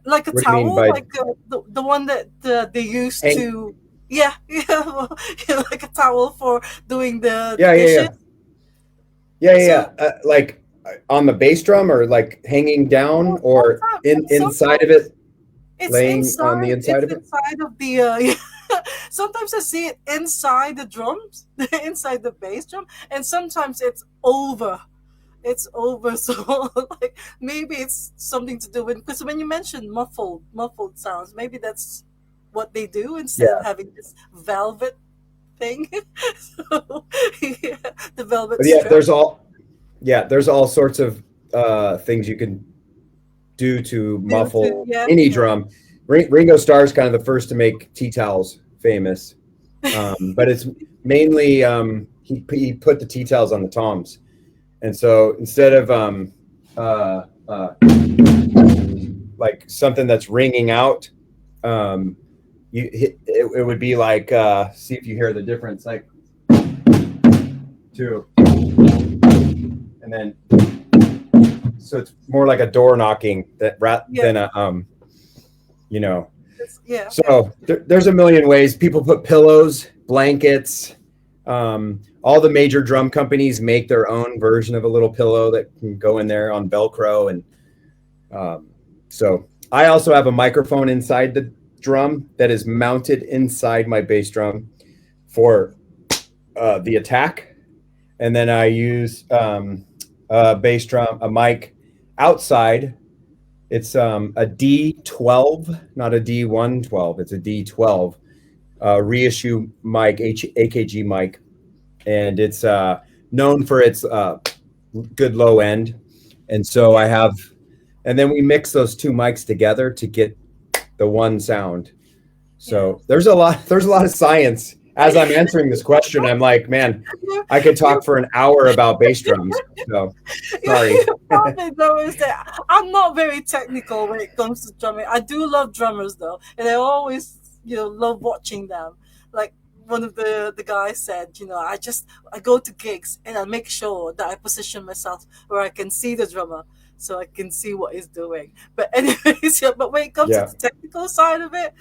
like a towel, like the one that they used to. Like a towel for doing the dishes. Like on the bass drum, or like hanging down, or inside of it, laying on the inside of it. Inside of the sometimes I see it inside the drums, inside the bass drum, and sometimes it's over. So like maybe it's something to do with, because when you mentioned muffled sounds, maybe that's what they do instead of having this velvet thing. So, the velvet strip. There's all sorts of things you can do to muffle any drum. Ringo Starr's kind of the first to make tea towels famous, but it's mainly he put the tea towels on the toms, and so instead of like something that's ringing out, it would be like, see if you hear the difference, like 2, and then so it's more like a door knocking Yeah. than a you know. Yeah. So there's a million ways. People put pillows, blankets. All the major drum companies make their own version of a little pillow that can go in there on Velcro, and um, so I also have a microphone inside the drum that is mounted inside my bass drum for the attack, and then I use a bass drum, a mic outside. It's a D12, not a D112. It's a D12 reissue mic, AKG mic, and it's known for its good low end. And so I have, and then we mix those two mics together to get the one sound. Yeah. So there's a lot of science. As I'm answering this question, I'm like, man, I could talk for an hour about bass drums. So sorry. The problem though is that I'm not very technical when it comes to drumming. I do love drummers though, and I always love watching them. Like one of the guys said, I go to gigs and I make sure that I position myself where I can see the drummer. So I can see what he's doing. But anyways, yeah. But when it comes to Yeah. the technical side of it,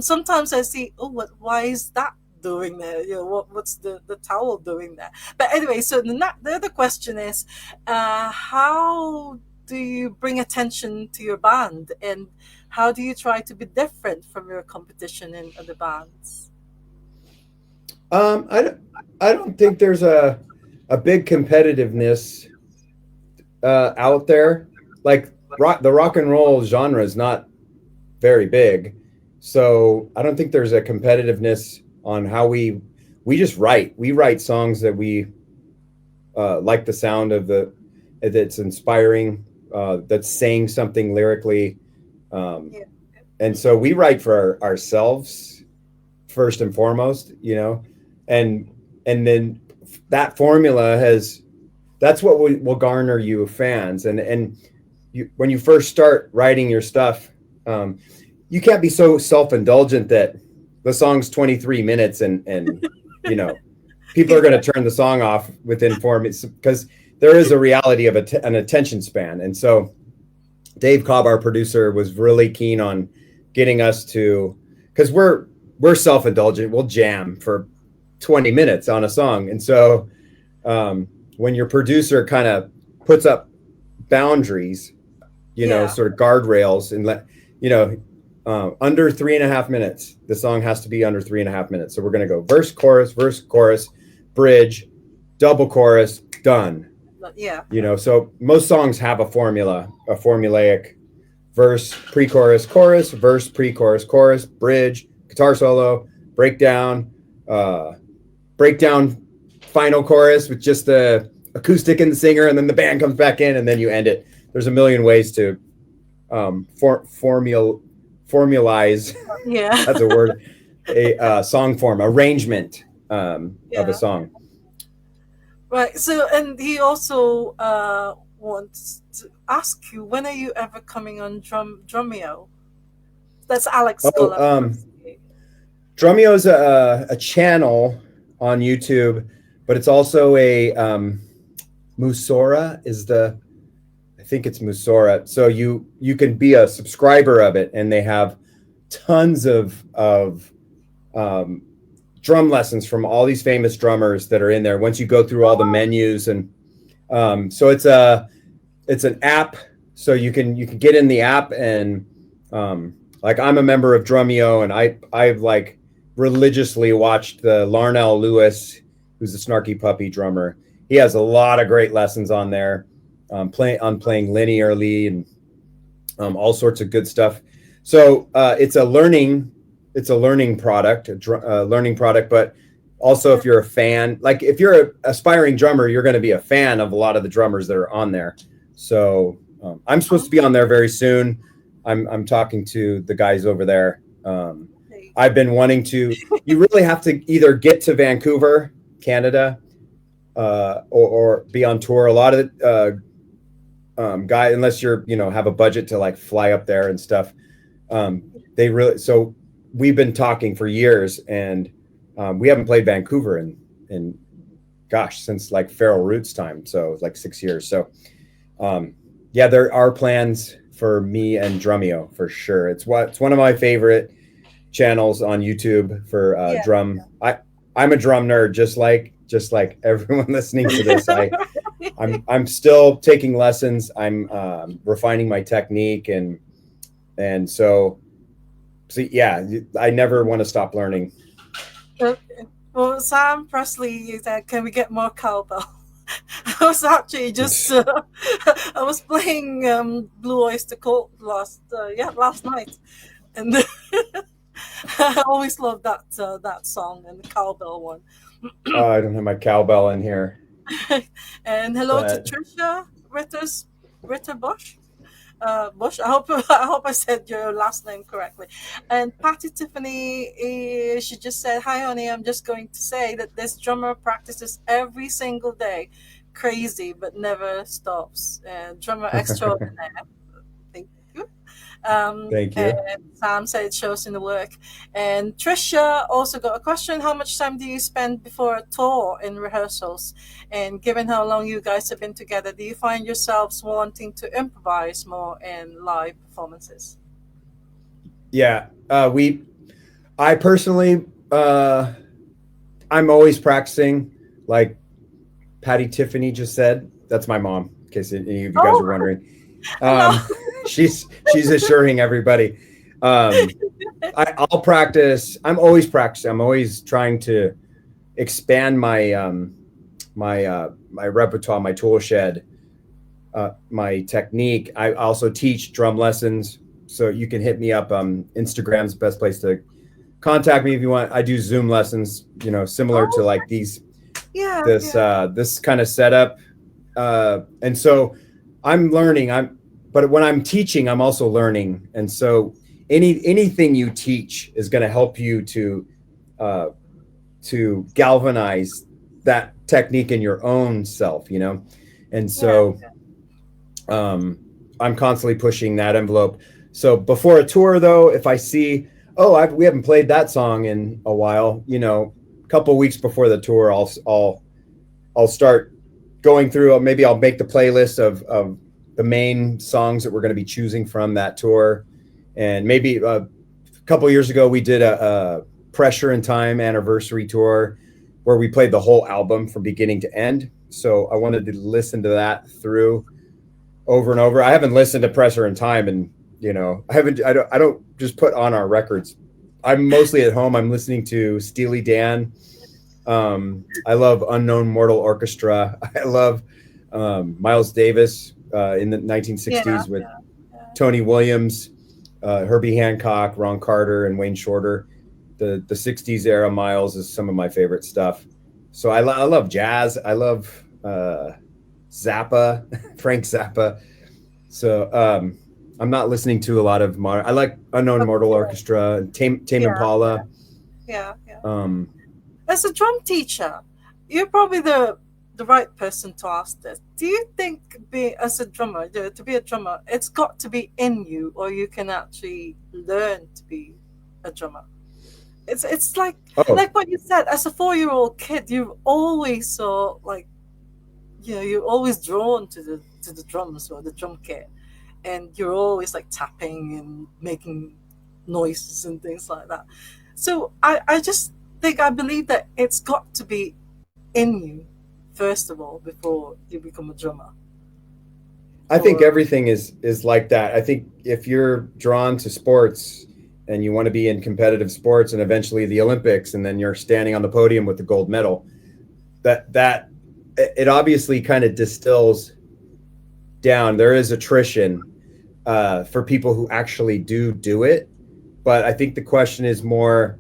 sometimes I see, oh, why is that doing there? What's the towel doing there? But anyway, so the other question is, how do you bring attention to your band, and how do you try to be different from your competition in other bands? I don't think there's a big competitiveness out there. Like the rock and roll genre is not very big, so I don't think there's a competitiveness on how we just write. We write songs that we like the sound of that's inspiring, that's saying something lyrically, Yeah, and so we write for ourselves first and foremost, and then that formula has that's what will garner you fans. And when you first start writing your stuff, you can't be so self-indulgent that the song's 23 minutes and people are going to turn the song off within 4 minutes, because there is a reality of an attention span. And so Dave Cobb, our producer, was really keen on getting us to, because we're self-indulgent, we'll jam for 20 minutes on a song. And so when your producer kind of puts up boundaries, yeah, sort of guardrails, and under 3.5 minutes, the song has to be under 3.5 minutes. So we're going to go verse, chorus, bridge, double chorus, done. yeah, So most songs have a formulaic verse, pre-chorus, chorus, verse, pre-chorus, chorus, bridge, guitar solo, breakdown, final chorus with just the acoustic and the singer, and then the band comes back in, and then you end it. There's a million ways to formalize yeah, that's a word, a song form, arrangement of a yeah. song. Right. So, and he also wants to ask you, when are you ever coming on Drumeo? That's Alex Oh, Golamowski. Drumeo is a channel on YouTube, but it's also a Musora is I think it's Musora. So you can be a subscriber of it, and they have tons of drum lessons from all these famous drummers that are in there. Once you go through all the menus, and so it's an app, so you can get in the app, and like I'm a member of Drumeo, and I've like religiously watched the Larnell Lewis, who's a Snarky Puppy drummer. He has a lot of great lessons on there, playing linearly, and all sorts of good stuff. So it's a learning product, a learning product. But also, if you're a fan, like if you're an aspiring drummer, you're going to be a fan of a lot of the drummers that are on there. So I'm supposed to be on there very soon. I'm talking to the guys over there. I've been wanting to. You really have to either get to Vancouver, Canada, or be on tour. A lot of guy, unless you're have a budget to like fly up there and stuff. They really, so we've been talking for years, and we haven't played Vancouver in gosh, since like Feral Roots time. So like 6 years. So um, yeah, there are plans for me and Drumeo for sure. It's one of my favorite channels on YouTube for Yeah. drum. I'm a drum nerd, just like everyone listening to this. I'm still taking lessons. I'm refining my technique, and so yeah, I never want to stop learning. Okay. Well, Sam Presley said, "Can we get more cowbell?" I was actually just I was playing Blue Oyster Cult last night, and I always love that song and the cowbell one. I don't have my cowbell in here, And hello to but Trisha Ritter Bush. Bush. I hope I said your last name correctly. And Patty Tiffany, she just said, "Hi, honey. I'm just going to say that this drummer practices every single day. Crazy, but never stops. Drummer extraordinaire." Thank you. thank And you. Sam said it shows in the work. And Trisha also got a question: how much time do you spend before a tour in rehearsals? And given how long you guys have been together, do you find yourselves wanting to improvise more in live performances? Yeah, I personally, I'm always practicing. Like Patty Tiffany just said, that's my mom. In case any of you guys Oh, are wondering, hello. um, she's assuring everybody. Um, I'll practice. I'm always practicing. I'm always trying to expand my repertoire, my tool shed, my technique. I also teach drum lessons, so you can hit me up. Instagram's the best place to contact me if you want. I do Zoom lessons, similar to Oh, like these yeah, this yeah. this kind of setup. And so I'm learning. But when I'm teaching, I'm also learning. And so anything you teach is going to help you uh, to galvanize that technique in your own self. And Yeah. so um, I'm constantly pushing that envelope. So before a tour, though, if I see, oh, we haven't played that song in a while, a couple of weeks before the tour, I'll start going through. Maybe I'll make the playlist of the main songs that we're going to be choosing from that tour, and maybe a couple of years ago we did a Pressure in Time anniversary tour where we played the whole album from beginning to end. So I wanted to listen to that through over and over. I haven't listened to Pressure in Time, and I don't just put on our records. I'm mostly at home. I'm listening to Steely Dan. I love Unknown Mortal Orchestra. I love Miles Davis in the Yeah. 1960s with Yeah. Tony Williams, Herbie Hancock, Ron Carter, and Wayne Shorter. The 60s era Miles is some of my favorite stuff. So I love jazz. I love Zappa, Frank Zappa. So I'm not listening to a lot of modern. I like Unknown Mortal Okay. Orchestra, Tame Yeah. Impala. Yeah. Yeah. Um, As a drum teacher, you're probably the right person to ask this. Do you think be as a drummer, to be a drummer, it's got to be in you, or you can actually learn to be a drummer? It's oh, like what you said. As a 4-year-old kid, you've always saw like you're always drawn to the drums or the drum kit, and you're always like tapping and making noises and things like that. So I just think I believe that it's got to be in you first of all before you become a drummer. I think Or everything is like that. I think if you're drawn to sports and you want to be in competitive sports and eventually the Olympics, and then you're standing on the podium with the gold medal, that it obviously kind of distills down. There is attrition for people who actually do it, but I think the question is more,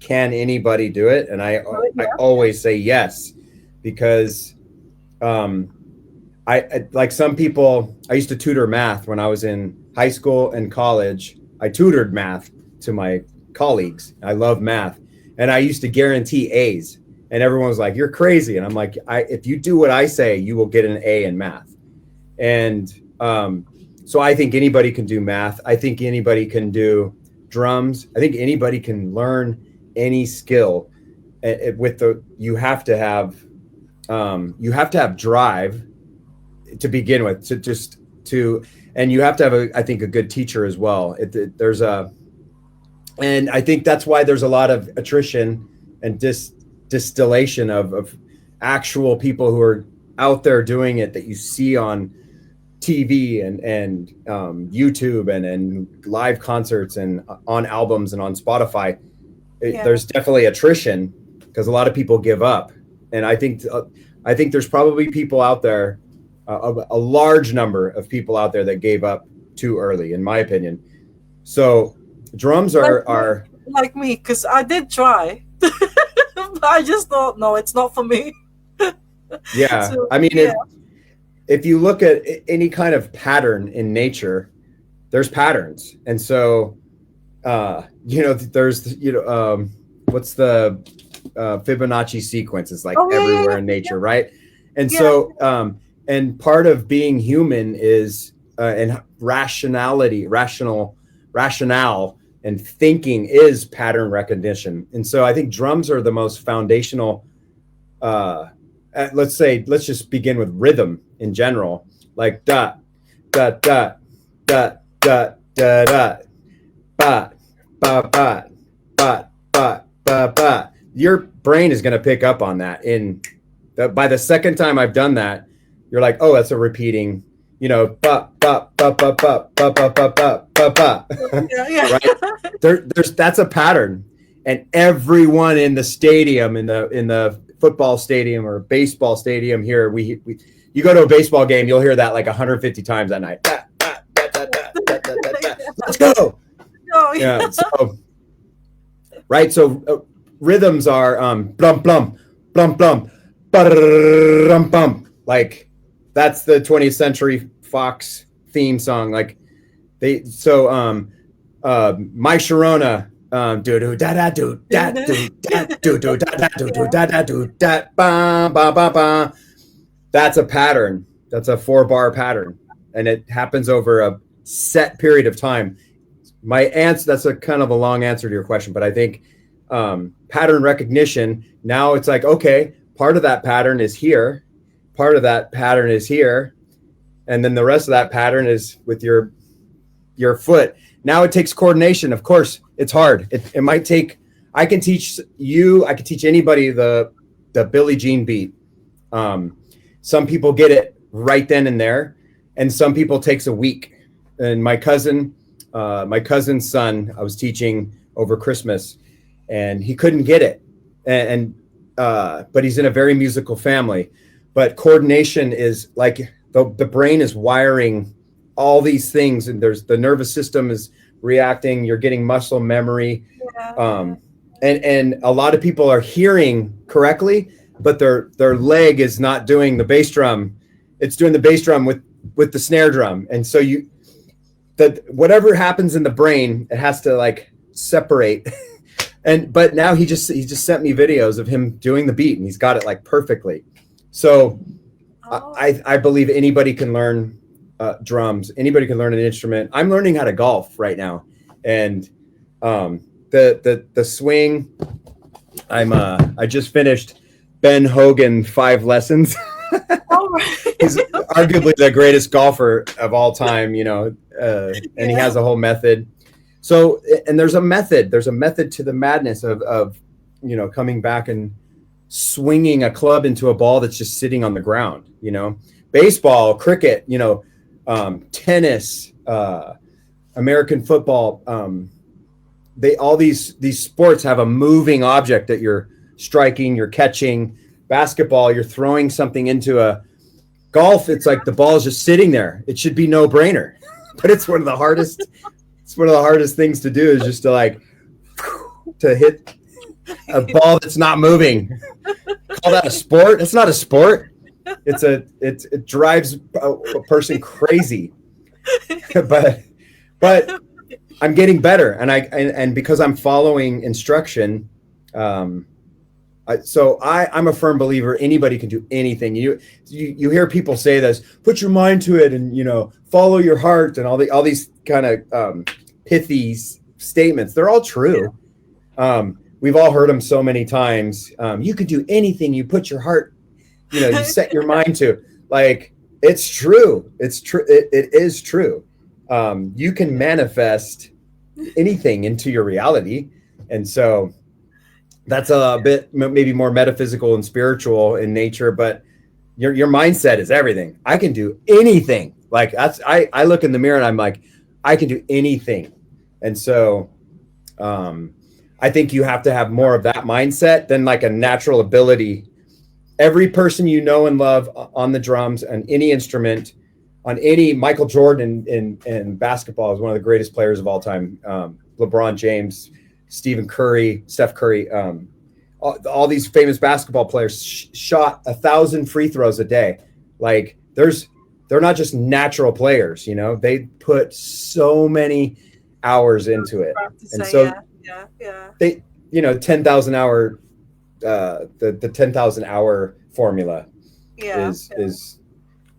can anybody do it? And I yeah, always say yes, because um, I like some people. I used to tutor math when I was in high school and college. I tutored math to my colleagues. I love math, and I used to guarantee A's. And everyone was like, "You're crazy," and I'm like, "If you do what I say, you will get an A in math." And so I think anybody can do math. I think anybody can do drums. I think anybody can learn any skill. With the you have to have you have to have drive to begin with, and you have to have I think a good teacher as well. And I think that's why there's a lot of attrition and distillation of actual people who are out there doing it that you see on TV and YouTube and live concerts and on albums and on Spotify. There's definitely attrition because a lot of people give up, and I think there's probably people out there, a large number of people out there that gave up too early, in my opinion. So drums are like me, because I did try, but I just thought, no, it's not for me. Yeah, so, I mean, if you look at any kind of pattern in nature, there's patterns, and so there's what's the Fibonacci sequence is like everywhere in nature, right? And so and part of being human is and rationale and thinking is pattern recognition. And so I think drums are the most foundational. Let's just begin with rhythm in general, like da da da da da da da ba ba ba ba ba ba ba. Your brain is going to pick up on that. By the second time I've done that, you're like, oh, that's a repeating, ba ba ba ba ba ba ba ba ba ba ba. Right? That's a pattern, and everyone in the stadium, in the football stadium or baseball stadium here, you go to a baseball game, you'll hear that like 150 times that night. Let's go. Yeah. So, right. So rhythms are blum blum blum blum bum bum. Like that's the 20th Century Fox theme song. Like My Sharona. Do do da da do da do da do do da da do do da da do da ba ba ba ba. That's a pattern. That's a 4-bar pattern, and it happens over a set period of time. That's a kind of a long answer to your question, but I think pattern recognition. Now it's like, okay, part of that pattern is here, part of that pattern is here, and then the rest of that pattern is with your foot. Now it takes coordination. Of course, it's hard. It might take. I can teach anybody the Billie Jean beat. Some people get it right then and there, and some people takes a week. And my cousin's son, I was teaching over Christmas, and he couldn't get it. But he's in a very musical family. But coordination is like the brain is wiring all these things, and the nervous system is reacting. You're getting muscle memory, and a lot of people are hearing correctly, but their leg is not doing the bass drum. It's doing the bass drum with the snare drum, and so whatever happens in the brain, it has to like separate. But now he just sent me videos of him doing the beat, and he's got it like perfectly. So I believe anybody can learn drums. Anybody can learn an instrument. I'm learning how to golf right now, and the swing. I just finished Ben Hogan 5 lessons. He's arguably the greatest golfer of all time, and he has a whole method. So, and there's a method to the madness of coming back and swinging a club into a ball that's just sitting on the ground, baseball, cricket, tennis, American football. All these sports have a moving object that you're striking, you're catching. Basketball, you're throwing something into a golf. It's like the ball is just sitting there. It should be no brainer, but it's one of the hardest. It's one of the hardest things to do is just to hit a ball that's not moving. Call that a sport? It's not a sport. It drives a person crazy. but I'm getting better, and because I'm following instruction. So I'm a firm believer anybody can do anything. You hear people say this, put your mind to it, and follow your heart, and all these kind of pithy statements. They're all true. We've all heard them so many times. You can do anything you put your heart you set your mind to. Like, it's true. It's true. It is true. You can Yeah. manifest anything into your reality. And so that's a bit maybe more metaphysical and spiritual in nature, but your mindset is everything. I can do anything. Like, I look in the mirror and I'm like, I can do anything. And so um, I think you have to have more of that mindset than like a natural ability. Every person you know and love on the drums and any instrument, on any Michael Jordan in basketball is one of the greatest players of all time. LeBron James, Stephen Curry, Steph Curry, all these famous basketball players shot 1,000 free throws a day. Like, they're not just natural players, they put so many hours into it. And Practicing, so yeah, yeah, yeah, they, 10,000 hour, the 10,000 hour formula yeah, is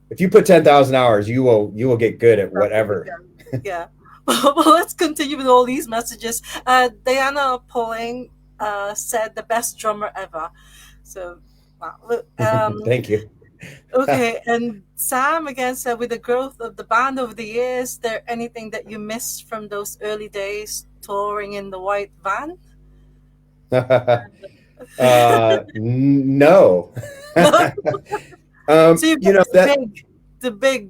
if you put 10,000 hours, you will get good at perfect. whatever. Yeah, yeah. Well, let's continue with all these messages. Diana Pauling said the best drummer ever. So, wow. Thank you. Okay, and Sam again said, with the growth of the band over the years, there anything that you missed from those early days touring in the white van? No. No. So you got That the big,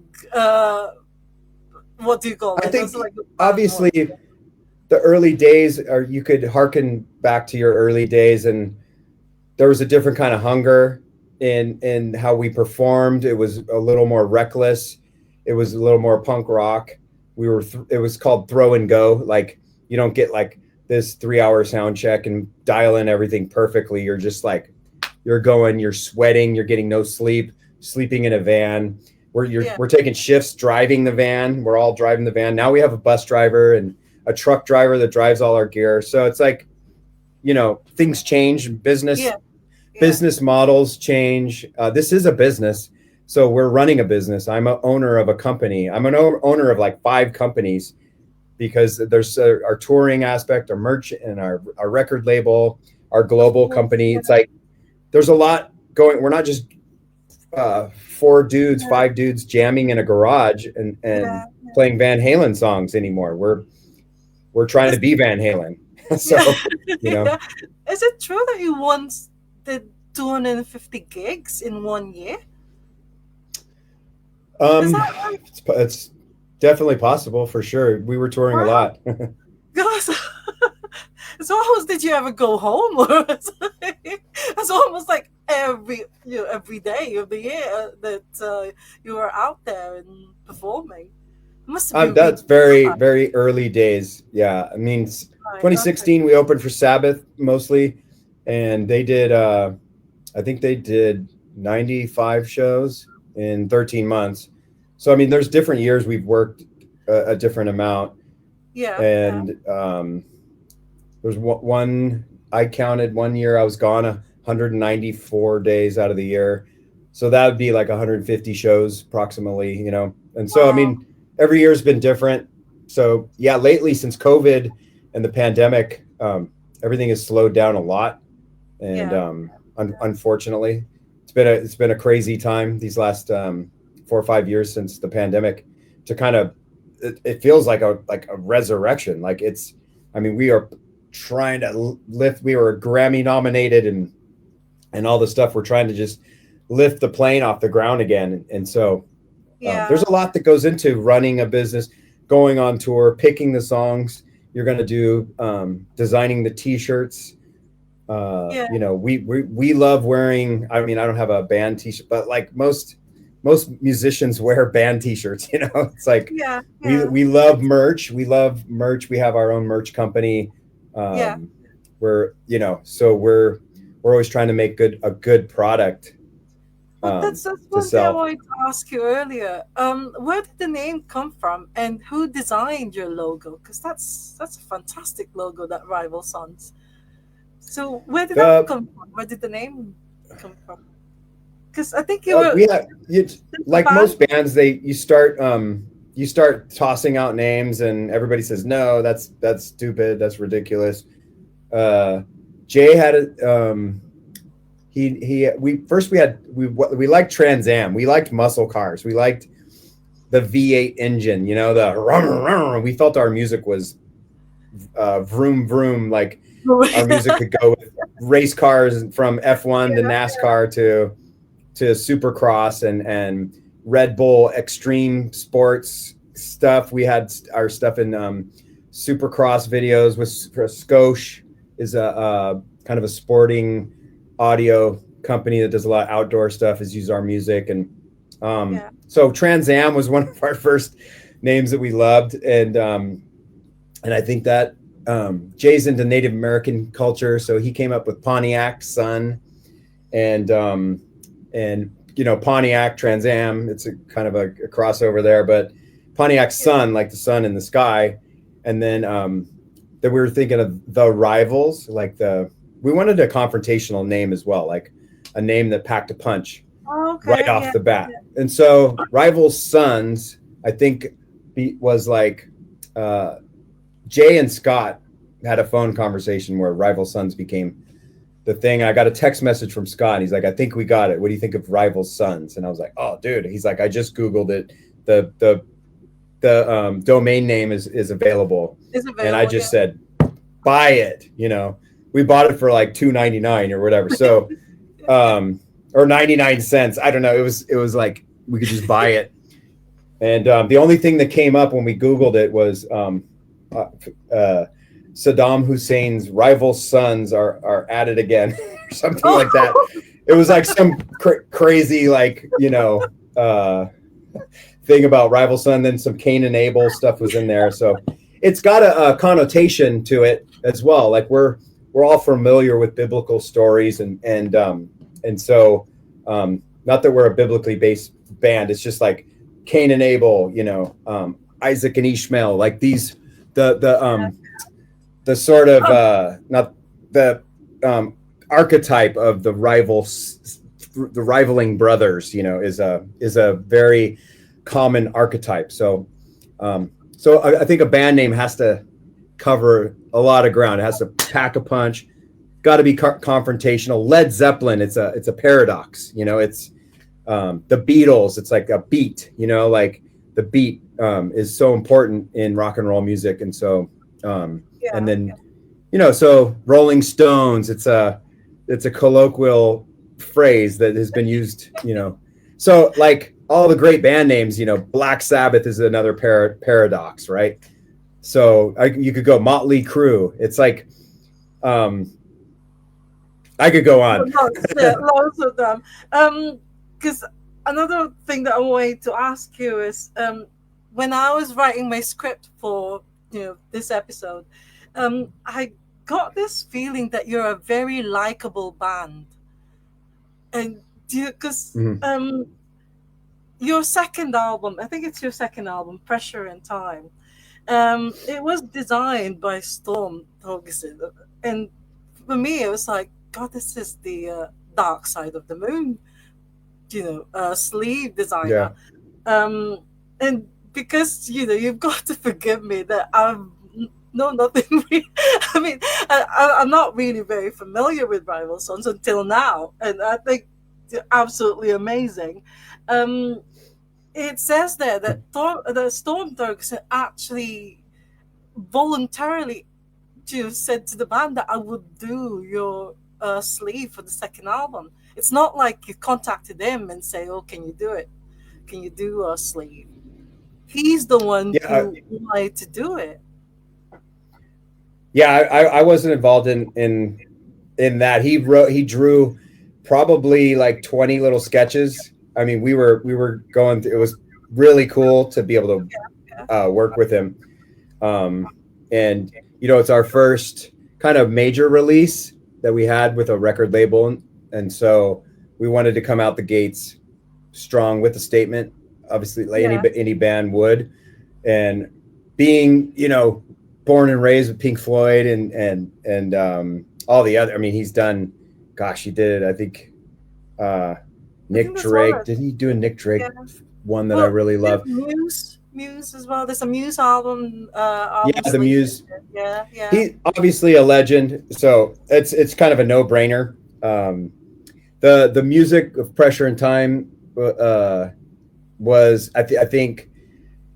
what do you call I it? That's think like the van obviously one. the early days, or you could hearken back to your early days, and there was a different kind of hunger in how we performed. It was a little more reckless. It was a little more punk rock. It was called throw and go. Like, you don't get like this 3 hour sound check and dial in everything perfectly. You're just like, you're going, you're sweating, you're getting no sleep, sleeping in a van. Yeah, We're taking shifts driving the van. We're all driving the van. Now we have a bus driver and a truck driver that drives all our gear. So it's like, things change. yeah, yeah. Business models change. This is a business, so we're running a business. I'm an owner of a company. I'm an owner of like 5 companies, because there's our touring aspect, our merch, and our record label, our Of global course. company. Yeah, It's like there's a lot going. We're not just 4 dudes, yeah, 5 dudes jamming in a garage and yeah. playing Van Halen songs anymore. We're trying to Is, be Van Halen. yeah, So, you know, yeah. Is it true that you once did 250 gigs in one year? Is um, that right? it's definitely possible for sure. We were touring a Wow. lot. Gosh. So almost did you ever go home? Or it's almost like every day of the year that you were out there and performing. It must be really That's very, hard. very early days. Yeah. I mean, Right. Okay. 2016, we opened for Sabbath mostly, and they did, I think they did 95 shows in 13 months. So, I mean, there's different years we've worked a different amount. Yeah. Yeah. And there's one, I counted one year I was gone 194 days out of the year. So that would be like 150 shows approximately. And so, I Wow. mean, every year has been different. So yeah, lately since COVID and the pandemic, everything has slowed down a lot. And Yeah. unfortunately, it's been a crazy time these last 4 or 5 years since the pandemic. To kind of, it feels like a resurrection. Like, I mean, we are trying to lift. We were Grammy nominated and all the stuff. We're trying to just lift the plane off the ground again. And so there's Yeah. a lot that goes into running a business, going on tour, picking the songs you're going to do, designing the T-shirts. Yeah. We love wearing. I mean, I don't have a band T-shirt, but like most musicians wear band T-shirts. It's like Yeah. we Yeah. we love merch. We love merch. We have our own merch company. Yeah. Um, so we're always trying to make a good product Well, that's to one thing I sell. wanted to ask you earlier. Where did the name come from, and who designed your logo? Because that's a fantastic logo, that Rival Sons. So where did that Uh, come from? Where did the name come from? Because I think you were we have the like band. most bands, you start tossing out names, and everybody says no, that's stupid, that's ridiculous. uh Jay had a we liked Trans Am, we liked muscle cars, we liked the V8 engine, you know, we felt our music was vroom vroom, like our music could go with race cars from F1 to NASCAR to Supercross and Red Bull extreme sports stuff. We had our stuff in Supercross videos with Scosh is a kind of a sporting audio company that does a lot of outdoor stuff, has used our music. And Yeah. so Trans Am was one of our first names that we loved. And I think that Jay's into Native American culture, so he came up with Pontiac Sun, and you know, Pontiac Trans Am. It's a kind of a crossover there, but Pontiac Sun, like the sun in the sky, and then that we were thinking of the Rivals, like we wanted a confrontational name as well, like a name that packed a punch right Okay. off Yeah. the bat. And so Rivals Sons, I think, was like Jay and Scott had a phone conversation where Rival Sons became the thing. I got a text message from Scott, and he's like, "I think we got it. What do you think of Rival Sons?" And I was like, "Oh, dude." He's like, "I just Googled it. The domain name is available." It's And I available. Yeah. just said, "Buy it." You know, we bought it for like $2.99 or whatever. So, or 99 cents. I don't know. It was like we could just buy it. And the only thing that came up when we Googled it was Saddam Hussein's rival sons are at it again, or something like that. Oh, It was like some crazy, like, you know, thing about rival son. Then some Cain and Abel stuff was in there, so it's got a connotation to it as well. Like we're all familiar with biblical stories, and so not that we're a biblically based band. It's just like Cain and Abel, you know, Isaac and Ishmael, like these the sort of not the archetype of the rivaling brothers, you know, is a very common archetype. So I think a band name has to cover a lot of ground. It has to pack a punch. Got to be confrontational. Led Zeppelin, it's a paradox. You know, it's the Beatles. It's like a beat. You know, like the beat is so important in rock and roll music, and so and yeah. then you know, so Rolling Stones. It's a colloquial phrase that has been used. You know, so like all the great band names. You know, Black Sabbath is another paradox, right? So you could go Motley Crue. It's like I could go on. Lots, yeah, lots of them. Because another thing that I wanted to ask you is, when I was writing my script for this episode, I got this feeling that you're a very likable band, and because Mhm. your second album, I think it's your second album, Pressure and Time. It was designed by Storm Thorgerson, and for me, it was like, God, this is the dark side of the moon, sleeve designer. Yeah. And because you've got to forgive me that I've know nothing. I mean, I'm not really very familiar with Rival Sons until now, and I think they're absolutely amazing. Um, it says there that Storm Thorgerson actually voluntarily said to the band that I would do your sleeve for the second album. It's not like you contacted him and say, "Oh, can you do it? Can you do a sleeve?" He's the one Yeah. who wanted to do it. Yeah, I wasn't involved in that. He drew probably like 20 little sketches. I mean, we were going through, it was really cool to be able Yeah, to work with him. And you know, it's our first kind of major release that we had with a record label, and so we wanted to come out the gates strong with a statement, obviously, like yeah, any band would. And being, you know, born and raised with Pink Floyd and all the other. I mean, he's done. Gosh, he did. I think I think Nick that's one. Drake. Did he do a Nick Yeah. Drake one that I Well, really there's love? Muse as well. There's a Muse album, Yeah, album the sleeve. Muse. Yeah, yeah, He obviously a legend, so it's kind of a no brainer. the music of Pressure and Time was I think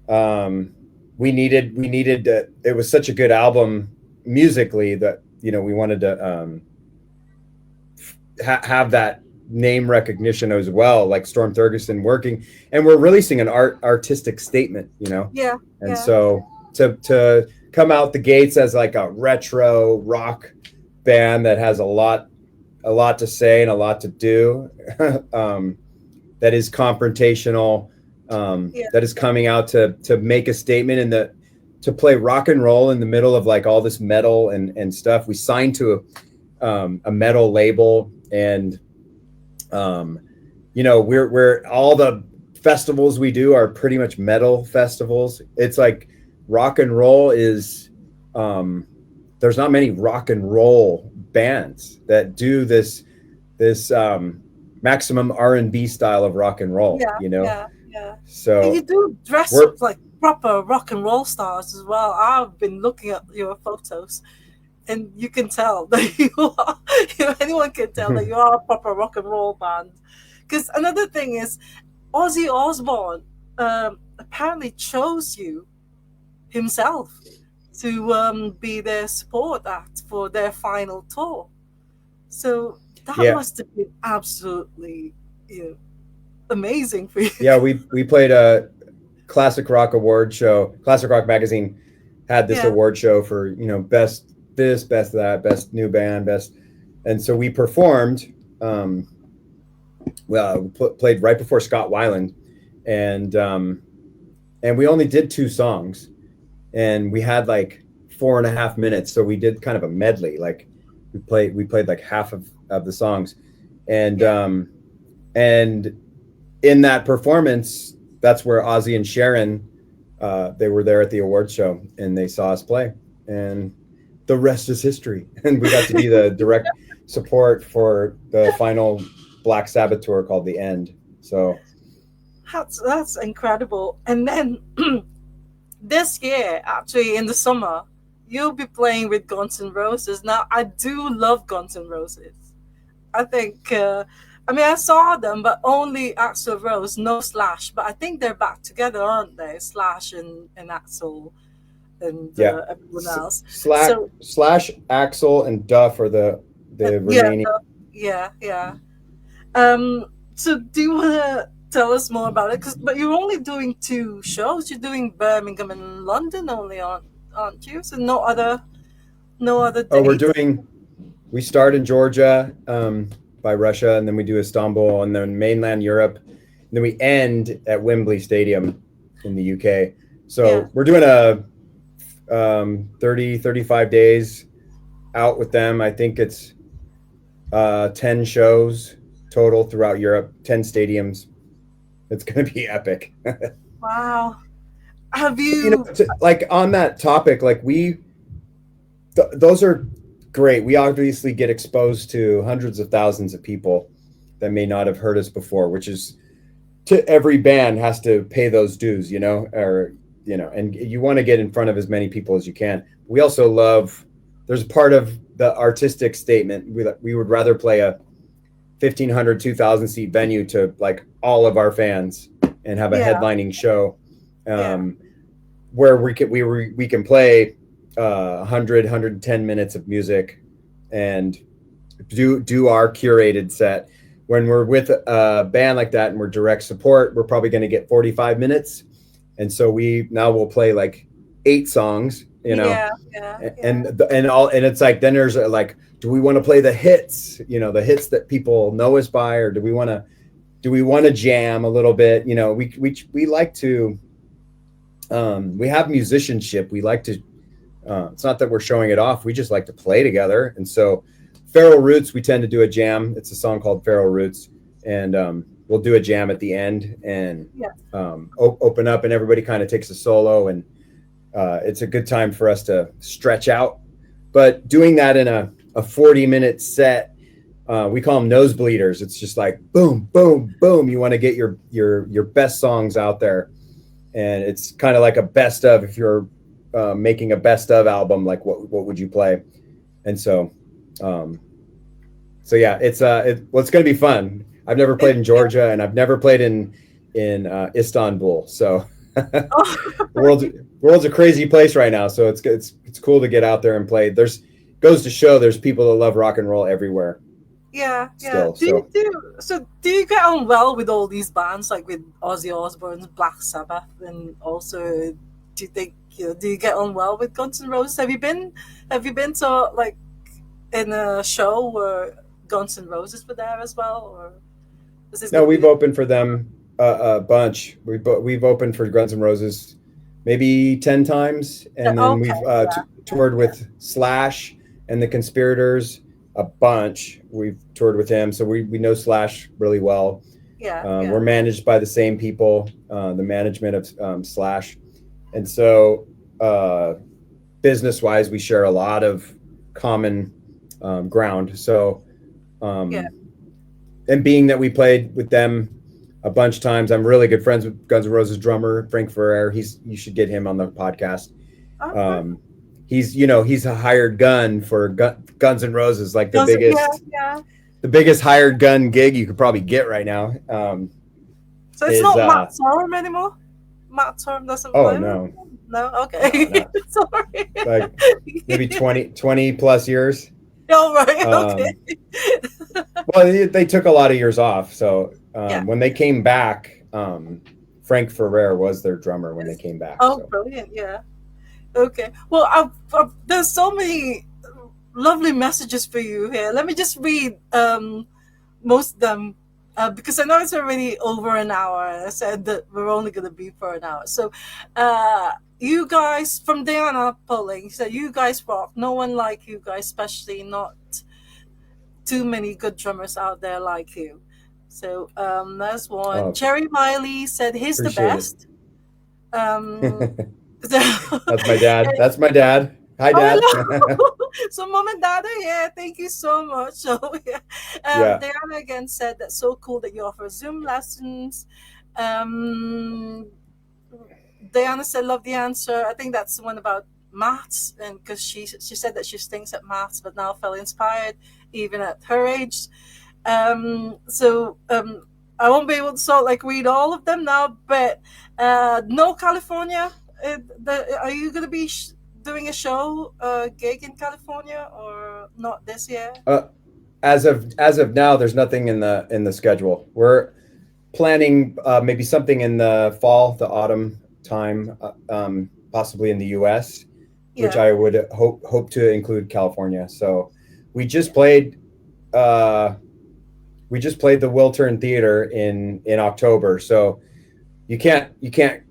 um, we needed it was such a good album musically that we wanted to have that name recognition as well, like Storm Thurgerson working, and we're releasing an artistic statement, Yeah, and yeah, so to come out the gates as like a retro rock band that has a lot to say and a lot to do, um, that is confrontational, yeah, that is coming out to make a statement in the to play rock and roll in the middle of like all this metal and stuff. We signed to a metal label, and we're all the festivals we do are pretty much metal festivals. It's like rock and roll is there's not many rock and roll bands that do this maximum R&B style of rock and roll, yeah, yeah, yeah. And you so do dress we're up like proper rock and roll stars as well. I've been looking at your photos, and you can tell that you are. Anyone can tell that you are a proper rock and roll band. Because another thing is, Ozzy Osbourne apparently chose you himself to be their support act for their final tour. So that yeah, must have been absolutely, you know, amazing for you. yeah, we played a classic rock award show. Classic Rock Magazine had this Yeah, award show for best this, best that, best new band, best, and so we performed. Well, we played right before Scott Weiland, and and we only did two songs, and we had like 4.5 minutes, so we did kind of a medley. Like we played like half of the songs, and yeah. and in that performance, that's where Ozzy and Sharon, they were there at the award show, and they saw us play, and the rest is history. And we got to be the direct support for the final Black Sabbath tour called The End. So That's incredible. And then this year, actually in the summer, you'll be playing with Guns N' Roses. Now, I do love Guns N' Roses. I think, I mean, I saw them, but only Axl Rose, no Slash. But I think they're back together, aren't they? Slash and Axl and yeah, everyone else. Slash, So, Slash, Axel, and Duff are the yeah, remaining. yeah, yeah. So do you want to tell us more about it? But you're only doing two shows. You're doing Birmingham and London only, aren't you? So no other Oh, dates. we start in Georgia, by Russia, and then we do Istanbul, and then mainland Europe, and then we end at Wembley Stadium in the UK. Yeah, So we're doing a 35 days out with them. I think it's 10 shows total throughout Europe, 10 stadiums. It's going to be epic. wow. Have But you? like on that topic, like those are great. We obviously get exposed to hundreds of thousands of people that may not have heard us before, which is, to every band has to pay those dues, or and you want to get in front of as many people as you can. We also love, there's a part of the artistic statement. We would rather play a 1,500, 2,000 seat venue to like all of our fans and have a Yeah, headlining show, yeah, um, where we can play 100, 110 minutes of music and do our curated set. When we're with a band like that and we're direct support, we're probably going to get 45 minutes, and so we'll play like 8 songs, yeah, yeah, yeah, and it's like, then there's like, do we want to play the hits, the hits that people know us by, or do we want to jam a little bit? We like to, we have musicianship. We like to, it's not that we're showing it off. We just like to play together. And so Feral Roots, we tend to do a jam. It's a song called Feral Roots. And we'll do a jam at the end and yeah, open up, and everybody kind of takes a solo. And it's a good time for us to stretch out. But doing that in a 40-minute set, we call them nosebleeders. It's just like boom, boom, boom. You want to get your best songs out there. And it's kind of like a best of, if you're making a best of album, like what would you play? And so So yeah, well, it's going to be fun. I've never played in Yeah. Georgia, and I've never played in Istanbul. So the Oh, world's a crazy place right now. So it's cool to get out there and play. There's goes to show there's people that love rock and roll everywhere yeah, yeah. still. So Do you get on well with all these bands, like with Ozzy Osbourne's Black Sabbath, and also do you think do you get on well with Guns N' Roses? Have you been to like in a show where Guns N' Roses were there as well, or is this no, gonna we've be? opened for them a bunch. We've opened for Guns N' Roses maybe 10 times, and then Okay, we've yeah, toured yeah, with Slash and the Conspirators a bunch. We've toured with him, so we know Slash really well. yeah, We're yeah, managed by the same people, the management of Slash, and so business wise, we share a lot of common ground. So yeah. um, and being that we played with them a bunch of times, I'm really good friends with Guns N' Roses drummer Frank Ferrer. You should get him on the podcast. Okay. Um, he's a hired gun for Guns N' Roses, like Yeah, yeah. the biggest hired gun gig you could probably get right now. So it's Is not Matt Sorum anymore. Matt Sorum doesn't Oh play with no, them? No. no, Okay. not Sorry. like maybe 20 plus years. All right. Okay. Um, well, they took a lot of years off. So Yeah. when they came back, Frank Ferrer was their drummer when they came back. Oh, So brilliant. Yeah. Okay. Well, there's so many lovely messages for you here. Let me just read most of them because I know it's already over an hour. I said that we're only going to be for an hour. So, you guys from Diana Polling said, "You guys rock. No one like you guys, especially not too many good drummers out there like you." So, that's one. Cherry Miley said, "He's the appreciate best." Um, it. so, That's my dad. That's my dad. Hi, oh, Dad. hello. So, mom and dad are here. Thank you so much. So, yeah. Yeah. Diana again said that's so cool that you offer Zoom lessons. Um, Diana said, love the answer. I think that's the one about maths, and because she said that she stinks at maths, but now felt inspired even at her age. So I won't be able to sort like read all of them now, but no California. Are you going to be doing a show gig in California or not this year? As of now, there's nothing in the schedule. We're planning maybe something in the fall, the autumn time, possibly in the U.S., which Yeah, I would hope to include California. So we just played uh, we just played the Wiltern Theater in October. So you can't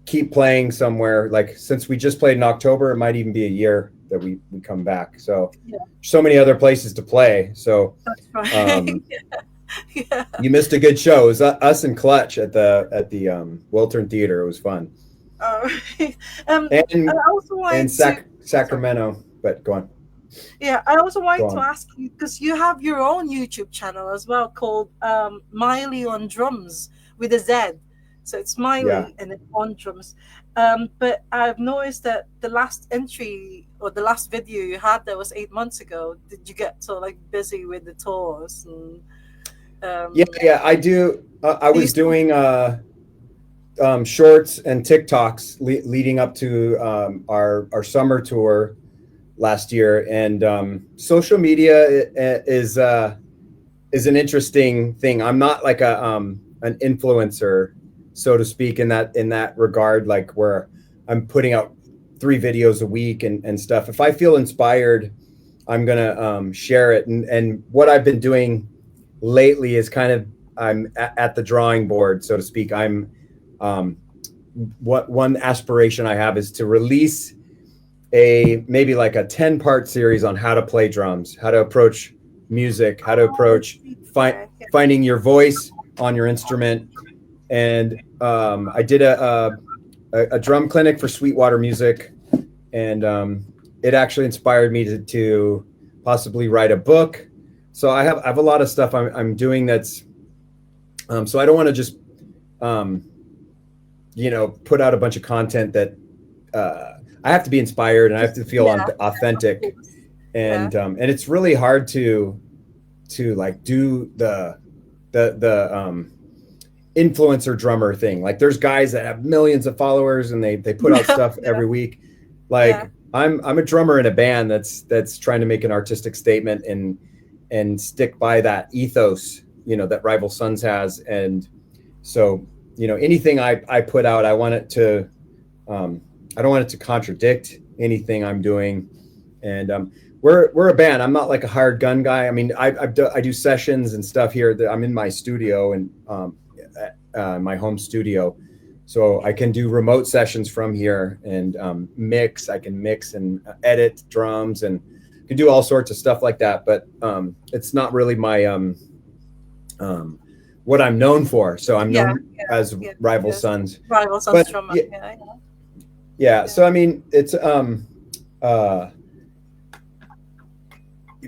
keep playing somewhere, like since we just played in October, it might even be a year that we come back. yeah, So many other places to play. So that's right. um, Yeah. you missed a good show. It was us and Clutch at the Wiltern Theater. It was fun. All right. And And I also in wanted to. Sorry. Sacramento. But go on, Yeah, I also go wanted to on. ask you because you have your own YouTube channel as well called Miley on Drums with a Z. So it's Yeah. Miley and then on drums. But I've noticed that the last entry or the last video you had there was 8 months ago. Did you get so like busy with the tours and Yeah, um, yeah, I do. I do you was still? doing shorts and TikToks leading up to our summer tour last year, and social media is an interesting thing. I'm not like an influencer, so to speak, in that regard, like where I'm putting out 3 videos a week and stuff. If I feel inspired, I'm gonna share it. And what I've been doing lately is kind of I'm at the drawing board, so to speak. I'm um, what one aspiration I have is to release a maybe like a 10-part series on how to play drums, how to approach music, how to Oh, I approach see. fi- Yeah, yeah. finding your voice on your instrument. And I did a drum clinic for Sweetwater Music, and it actually inspired me to possibly write a book. So I have a lot of stuff I'm doing that's so I don't want to just um, put out a bunch of content that I have to be inspired and I have to feel Yeah, of authentic, course. Yeah. and it's really hard to like do the influencer drummer thing. Like there's guys that have millions of followers and they put out Yeah, stuff yeah, every week. yeah, Like I'm a drummer in a band that's trying to make an artistic statement and stick by that ethos, that Rival Sons has. And so, anything I put out, I want it to I don't want it to contradict anything I'm doing. And we're a band. I'm not like a hired gun guy. I mean, I do sessions and stuff here. That I'm in my studio and my home studio, so I can do remote sessions from here and mix. I can mix and edit drums and can do all sorts of stuff like that. But it's not really my what I'm known for. So I'm yeah, known yeah, as yeah, Rival yes. Sons. Rival Sons But drummer. yeah, Yeah, yeah. yeah, So I mean, it's uh,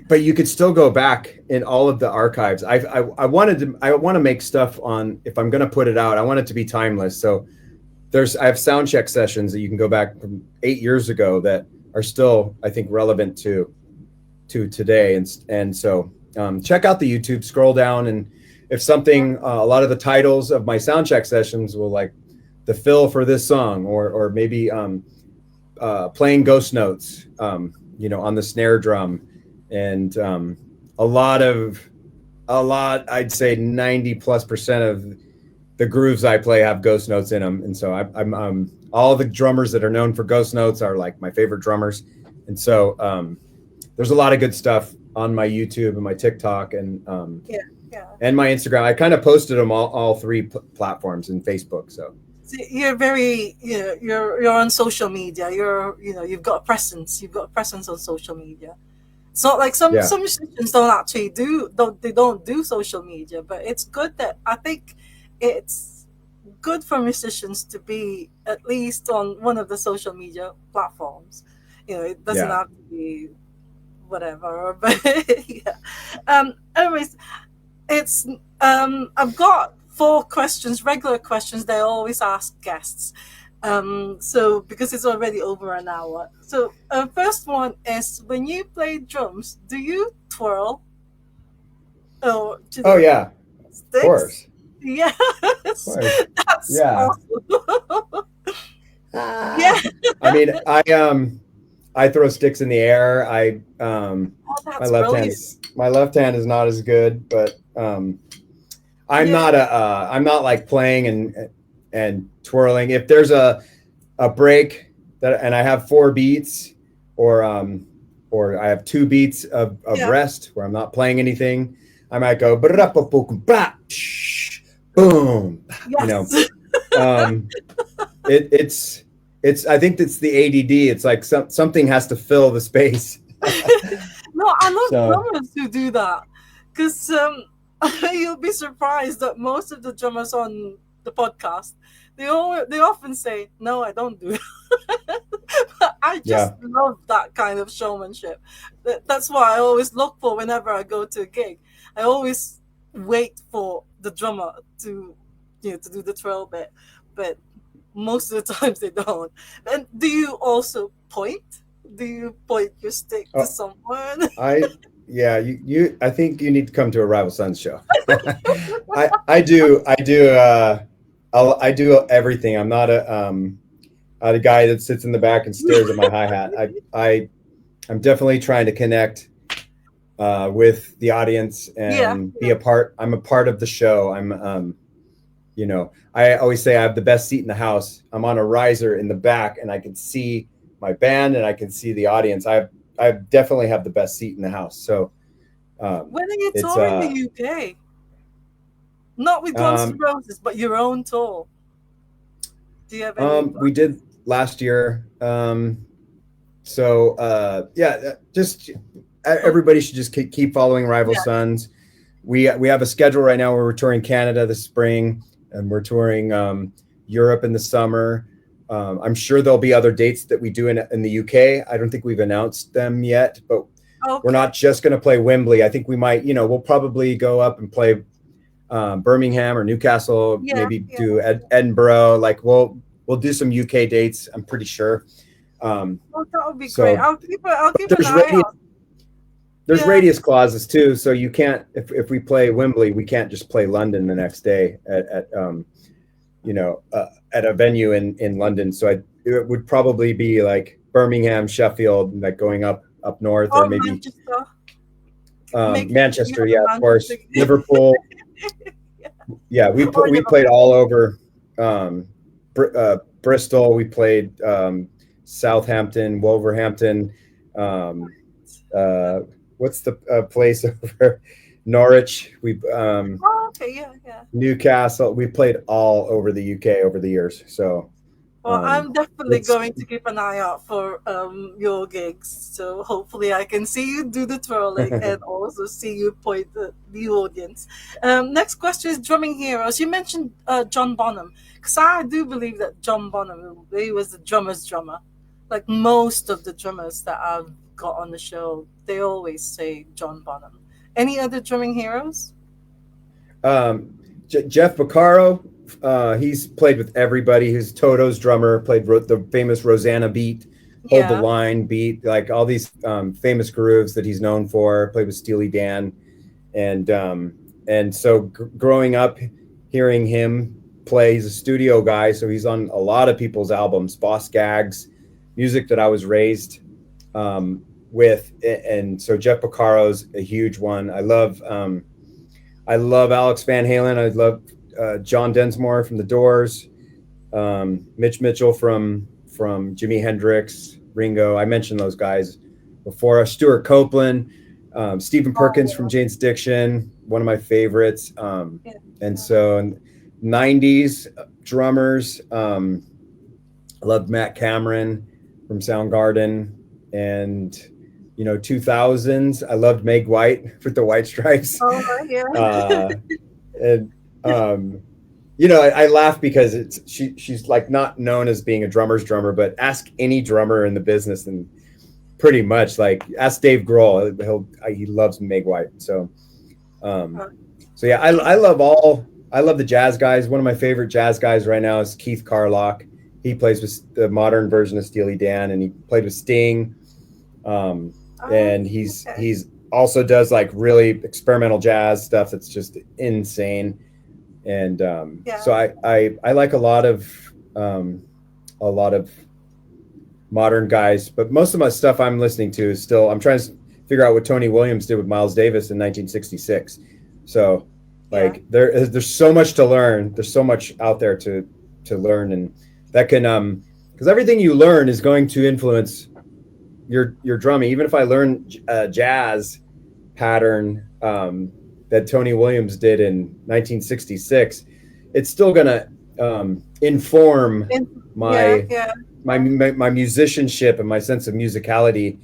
but you could still go back in all of the archives. I want to make stuff on, if I'm going to put it out, I want it to be timeless. So I have sound check sessions that you can go back from 8 years ago that are still, I think, relevant to today. And so check out the YouTube, scroll down, and if yeah, something, a lot of the titles of my sound check sessions will like the fill for this song, or maybe playing ghost notes, on the snare drum, and I'd say 90+% of the grooves I play have ghost notes in them. And so I'm all the drummers that are known for ghost notes are like my favorite drummers. And so there's a lot of good stuff on my YouTube and my TikTok yeah, yeah. and my Instagram. I kind of posted them all three platforms and Facebook. So See, you're very, you're on social media. You've got a presence. You've got a presence on social media. It's not like some yeah, some musicians don't actually don't do social media, but it's good that I think it's good for musicians to be at least on one of the social media platforms. It doesn't yeah. have to be whatever, but yeah. Anyways, it's I've got four questions, regular questions that I always ask guests. So because it's already over an hour. So first one is, when you play drums, do you twirl or do Oh the yeah, of sticks? course, of Yes, course. that's Yeah. awesome. Yeah. Ah. I mean, I throw sticks in the air. Oh, My that's left brilliant. hand's my left hand is not as good, but Yeah, I'm not like playing and twirling. If there's a break and I have 4 beats, or I have 2 beats of yeah, rest where I'm not playing anything, I might go boom, you know. yes. Um, it's I think it's the ADD. It's like something has to fill the space. No, I love So drummers who do that, because you'll be surprised that most of the drummers on the podcast, they often say, "No, I don't do that." But I just yeah, love that kind of showmanship. That's what I always look for whenever I go to a gig. I always wait for the drummer to to do the twirl bit, but most of the times they don't. And do you also point? Do you point your stick to oh, someone? I yeah, you I think you need to come to a Rival Sons show. I do everything. I'm not a guy that sits in the back and stares at my hi-hat. I'm definitely trying to connect with the audience Yeah, and be a part. I'm a part of the show. I always say I have the best seat in the house. I'm on a riser in the back, and I can see my band and I can see the audience. I definitely have the best seat in the house. So when are you it's touring the UK? Not with Guns N' um, Roses, but your own tour. Do you have any we did plans? last year. So yeah, just Oh, everybody should just keep following Rival yeah, Sons. We have a schedule right now where we're touring Canada this spring, and we're touring Europe in the summer. I'm sure there'll be other dates that we do in the UK. I don't think we've announced them yet, but we're okay. not just going to play Wembley. I think we might, we'll probably go up and play Birmingham or Newcastle, Yeah, maybe yeah. do Edinburgh. Like we'll do some UK dates. I'm pretty sure. Oh, that would be great. So I'll keep an there's eye radio. out. there's Yeah. radius clauses too, so you can't, if we play Wembley, we can't just play London the next day at at a venue in London. So it would probably be like Birmingham, Sheffield, like going up north, or Or maybe Manchester. Make sure that you Manchester. have Yeah, a of course, Manchester. Liverpool. Yeah, Or we played Liverpool. all over Bristol. We played Southampton, Wolverhampton. Um, uh, what's the place over Norwich? We Oh, okay, yeah, yeah. Newcastle. We played all over the UK over the years. So Well, I'm definitely it's going to keep an eye out for your gigs. So hopefully I can see you do the twirling and also see you point the audience. Next question is drumming heroes. You mentioned John Bonham, because I do believe that John Bonham, he was the drummer's drummer. Like most of the drummers that I've got on the show, they always say John Bonham. Any other drumming heroes? Jeff Beccaro. He's played with everybody. He's Toto's drummer. Played the famous Rosanna beat, Hold the Yeah. Line beat, like all these famous grooves that he's known for. Played with Steely Dan, and so growing up, hearing him play, he's a studio guy, so he's on a lot of people's albums. Boss Gags, music that I was raised with, and so Jeff Beccaro's a huge one. I love Alex Van Halen. I love John Densmore from The Doors, Mitch Mitchell from Jimi Hendrix, Ringo. I mentioned those guys before. Stuart Copeland, Stephen Perkins from Oh, Jane's Addiction, one of my favorites. yeah. And so, 90s drummers. I loved Matt Cameron from Soundgarden, and 2000s. I loved Meg White for the White Stripes. Oh, right, yeah. Uh, and I laugh because she's like not known as being a drummer's drummer, but ask any drummer in the business, and pretty much like ask Dave Grohl, he loves Meg White. So yeah, I love the jazz guys. One of my favorite jazz guys right now is Keith Carlock. He plays with the modern version of Steely Dan, and he played with Sting. Oh, And okay. he's also does like really experimental jazz stuff that's just insane. And Yeah. so I like a lot of modern guys, but most of my stuff I'm listening to is still, I'm trying to figure out what Tony Williams did with Miles Davis in 1966. So Yeah. like there's so much to learn. There's so much out there to learn, and that can because everything you learn is going to influence your drumming. Even if I learn a jazz pattern that Tony Williams did in 1966, it's still gonna inform In, yeah, my yeah, my musicianship and my sense of musicality,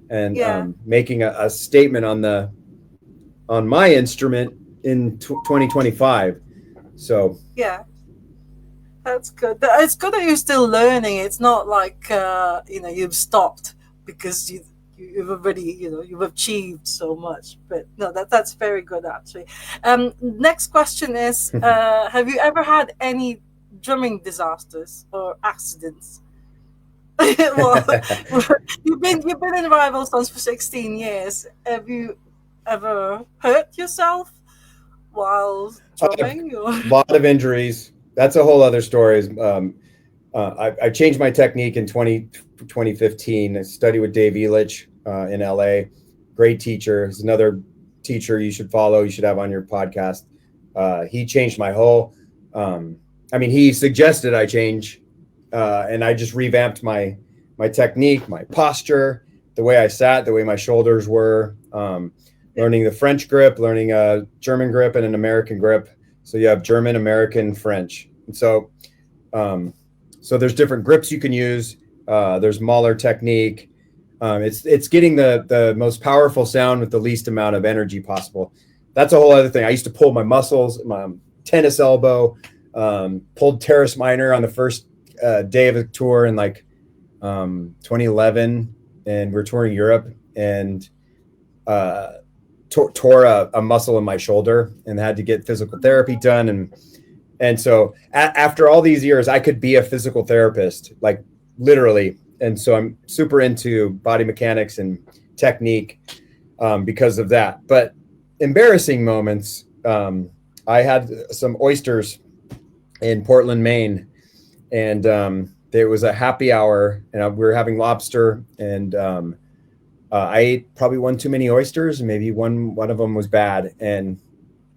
and yeah, making a statement on my instrument in 2025. So yeah. That's good. It's good that you're still learning. It's not like you've stopped because you've already you've achieved so much. But no, that's very good actually. Next question is: have you ever had any drumming disasters or accidents? Well, you've been in Rival Sons for 16 years. Have you ever hurt yourself while a drumming? Or lot of injuries. That's a whole other story. I changed my technique in 2015. I studied with Dave Elich in LA. Great teacher. He's another teacher you should follow. You should have on your podcast. He changed my whole. He suggested I change, and I just revamped my technique, my posture, the way I sat, the way my shoulders were. Learning the French grip, learning a German grip and an American grip. So you have German, American, French. And so there's different grips you can use. There's Mahler technique. It's getting the most powerful sound with the least amount of energy possible. That's a whole other thing. I used to pull my muscles, my tennis elbow, pulled teres minor on the first day of the tour in like 2011, and we're touring Europe, and tore a muscle in my shoulder and had to get physical therapy done. And so after all these years, I could be a physical therapist, like literally. And so I'm super into body mechanics and technique. because of that. But embarrassing moments. I had some oysters in Portland, Maine, and there was a happy hour, and we were having lobster, and I ate probably one too many oysters, and maybe one of them was bad. And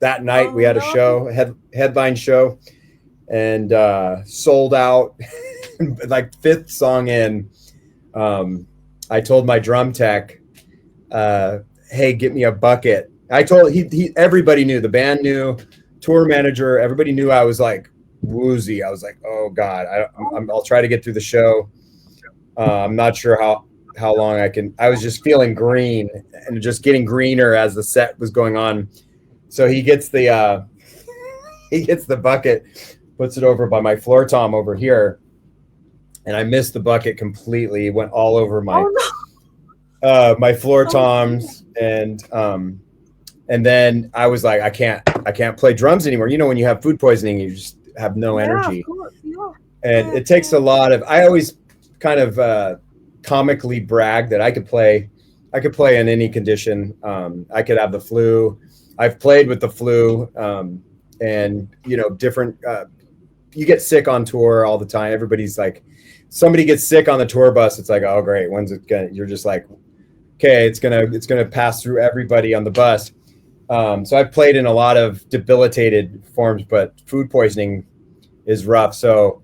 that night we Oh had a no. show, headline show, and sold out. Like fifth song in, I told my drum tech, "Hey, get me a bucket." I told everybody knew, the band knew, tour manager, everybody knew I was like woozy. I was like, "Oh God, I'll try to get through the show." I'm not sure how long I can. I was just feeling green and just getting greener as the set was going on. So he gets the bucket, puts it over by my floor tom over here, and I missed the bucket completely. It went all over my Oh no. my floor Oh dear. toms, and then I was like, I can't play drums anymore. You know, when you have food poisoning, you just have no Yeah, of energy, course. Yeah. and Yeah. it takes Yeah. a lot of. I always kind of comically brag that I could play. I could play in any condition. I could have the flu. I've played with the flu, and you know, different. You get sick on tour all the time. Everybody's like, somebody gets sick on the tour bus. It's like, oh great, when's it gonna? You're just like, okay, it's gonna pass through everybody on the bus. So I've played in a lot of debilitated forms, but food poisoning is rough. So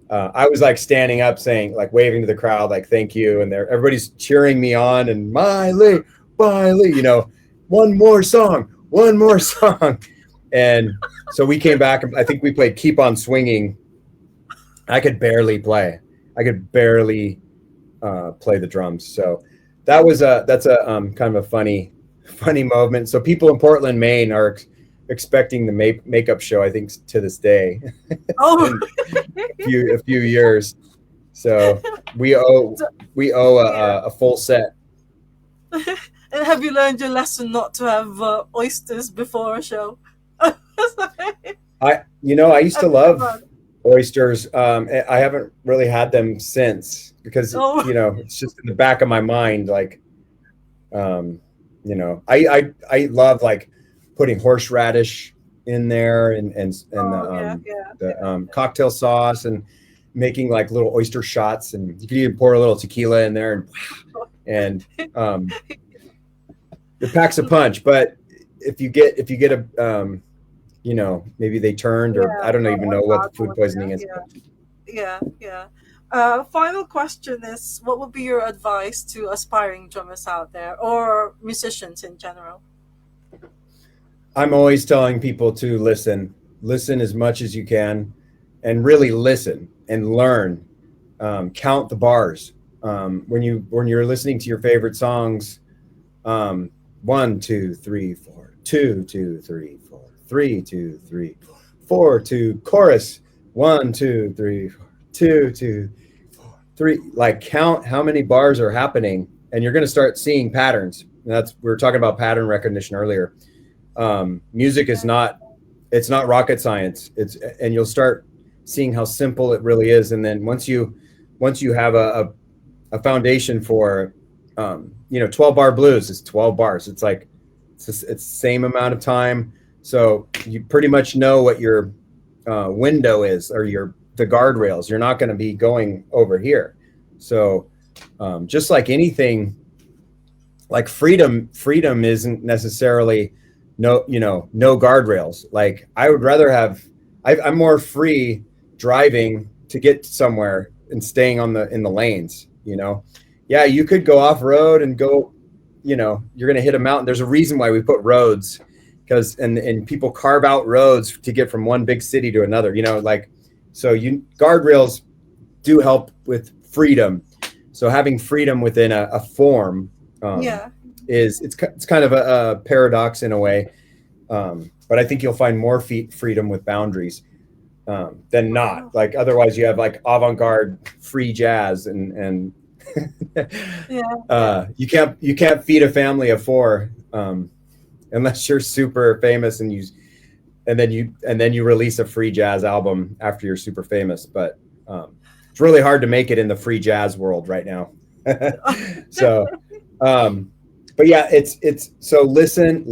I was like standing up, saying, like waving to the crowd, like thank you, and everybody's cheering me on, and Miley, Miley, you know, one more song, and so we came back. I think we played "Keep on Swinging." I could barely play. I could barely play the drums. So that's a kind of a funny moment. So people in Portland, Maine, are expecting the makeup show. I think to this day, Oh. in a few years. So we owe So, we owe yeah. a full set. And have you learned your lesson not to have oysters before a show? I used to Have you love ever? oysters. I haven't really had them since because Oh, it's just in the back of my mind. Like, um, I love like putting horseradish in there, and oh yeah, yeah, the yeah. cocktail sauce, and making like little oyster shots, and you could even pour a little tequila in there, and um, it packs a punch. But if you get a maybe they turned, or Yeah, I don't even or know what the bad food one. poisoning Yeah, is. yeah, yeah, yeah. Final question is, what would be your advice to aspiring drummers out there or musicians in general? I'm always telling people to listen as much as you can, and really listen and learn. Count the bars. When you're listening to your favorite songs, one, two, three, four, two, two, three, four, three, two, three, four, two, chorus, one, two, three, four, two, two, three. Like count how many bars are happening, and you're going to start seeing patterns. And we were talking about pattern recognition earlier. Music is Yeah, not rocket science. And you'll start seeing how simple it really is. And then once you have a foundation for 12 bar blues is 12 bars. It's like it's the same amount of time. So you pretty much know what your window is, or the guardrails. You're not going to be going over here. So just like anything, like freedom isn't necessarily no guardrails. Like I would rather I'm more free driving to get somewhere and staying in the lanes. Yeah, you could go off road and go, you're going to hit a mountain. There's a reason why we put roads, because and people carve out roads to get from one big city to another. Like, so guardrails do help with freedom. So having freedom within a form, um, yeah, it's kind of a paradox in a way. But I think you'll find more freedom with boundaries than not. wow, Like otherwise, you have like avant-garde free jazz, and yeah, yeah. you can't feed a family of four, unless you're super famous, and then you release a free jazz album after you're super famous. But it's really hard to make it in the free jazz world right now. So, but but yeah, it's so listen,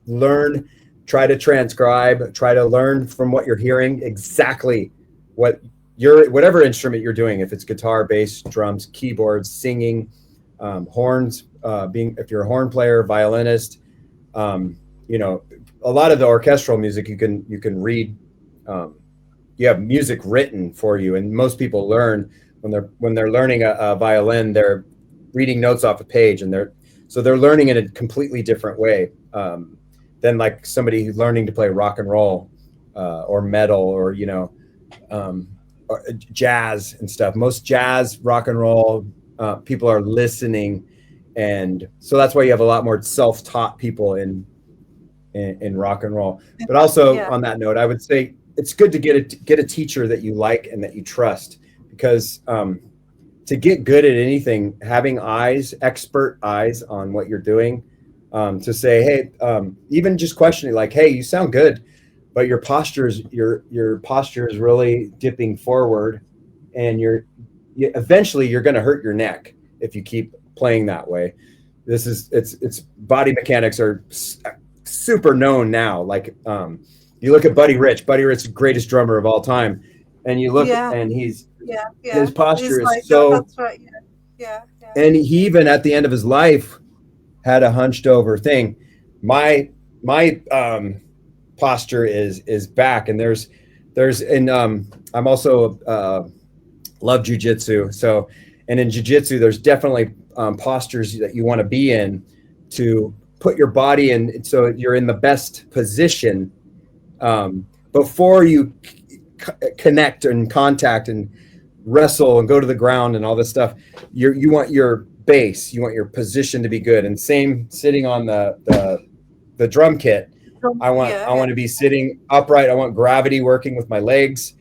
learn, try to transcribe, try to learn from what you're hearing exactly what your whatever instrument you're doing, if it's guitar, bass, drums, keyboards, singing, horns, being if you're a horn player, violinist, you know, a lot of the orchestral music you can read. You have music written for you, and most people learn when they're learning a violin, they're reading notes off a page, and they're learning in a completely different way, than like somebody who's learning to play rock and roll, or metal, or um, or jazz and stuff. Most jazz, rock and roll, people are listening, and so that's why you have a lot more self-taught people in rock and roll. But also Yeah. on that note, I would say it's good to get a teacher that you like and that you trust, because to get good at anything, having expert eyes on what you're doing, to say, hey, even just questioning, like, hey, you sound good, but your posture is really dipping forward, and eventually you're going to hurt your neck if you keep playing that way. It's body mechanics are super known now. Like, you look at Buddy Rich. Buddy Rich is the greatest drummer of all time, and you look Yeah. and Yeah. his Yeah. posture It's is like that. so. That's right. Yeah. Yeah. Yeah. And he even at the end of his life had a hunched over thing. My posture is back, and there's and I'm also love jujitsu. So, and in jujitsu, there's definitely postures that you want to be in to put your body in, so you're in the best position, before you connect and contact and wrestle and go to the ground and all this stuff. You want your base, you want your position to be good. And same sitting on the drum kit. I Yeah. Yeah. want to be sitting upright. I want gravity working with my legs.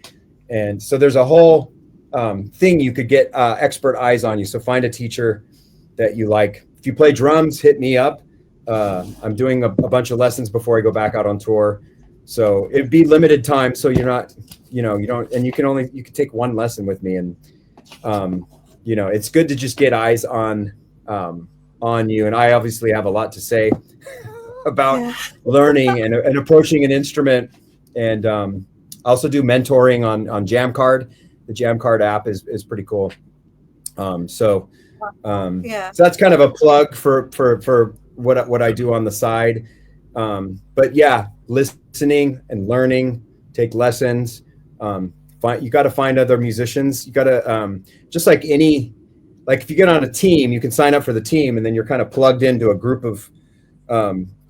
And so there's a whole thing you could get expert eyes on you. So find a teacher that you like. If you play drums, hit me up. I'm doing a bunch of lessons before I go back out on tour. So it'd be limited time. So you're not, you don't, and you can take one lesson with me. And, it's good to just get eyes on you. And I obviously have a lot to say about Yeah. learning and approaching an instrument. And I also do mentoring on Jamcard. The Jamcard app is pretty cool. So Yeah. that's kind of a plug for what I do on the side. But yeah, listening and learning, take lessons. You got to find other musicians. You got to, just like if you get on a team, you can sign up for the team, and then you're kind of plugged into a group of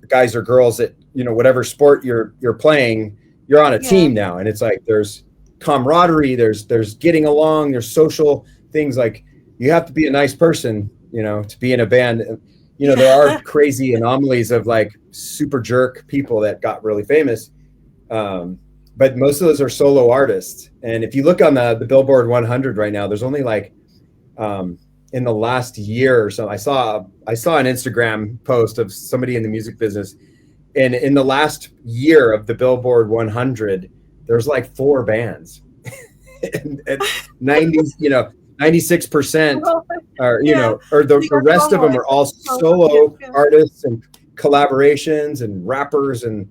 guys or girls that, whatever sport you're playing, you're on a Yeah. team now. And it's like, there's camaraderie, there's getting along, there's social things. Like, you have to be a nice person, to be in a band. There are crazy anomalies of like super jerk people that got really famous. But most of those are solo artists. And if you look on the Billboard 100 right now, there's only like, in the last year or so, I saw an Instagram post of somebody in the music business. And in the last year of the Billboard 100, there's like 4 bands, and 96%, or Yeah. or the They are rest of them soloists. are all Yeah. solo Yeah. artists and collaborations and rappers, and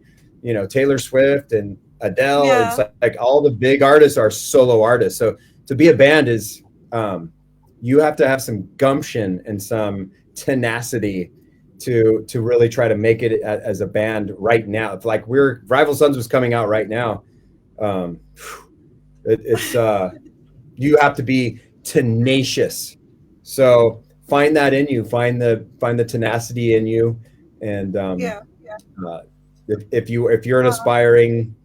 Taylor Swift and Adele. It's Yeah. like all the big artists are solo artists. So to be a band is, you have to have some gumption and some tenacity to really try to make it as a band right now. It's like Rival Sons was coming out right now. Um, it's you have to be tenacious. So find that in you. Find the tenacity in you. And Yeah. Yeah. uh, if you're an aspiring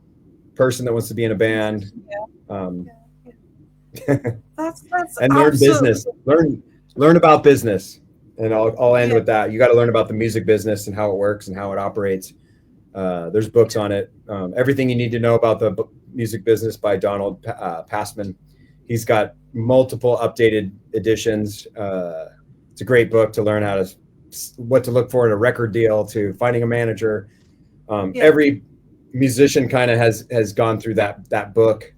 person that wants to be in a band, Yeah. um, That's and learn absolutely. business. Learn about business. And I'll end Yeah. with that. You got to learn about the music business and how it works and how it operates. There's books on it. Everything you need to know about the music business by Donald Passman. He's got multiple updated editions. It's a great book to learn what to look for in a record deal, to finding a manager. Yeah. Every musician kind of has gone through that book.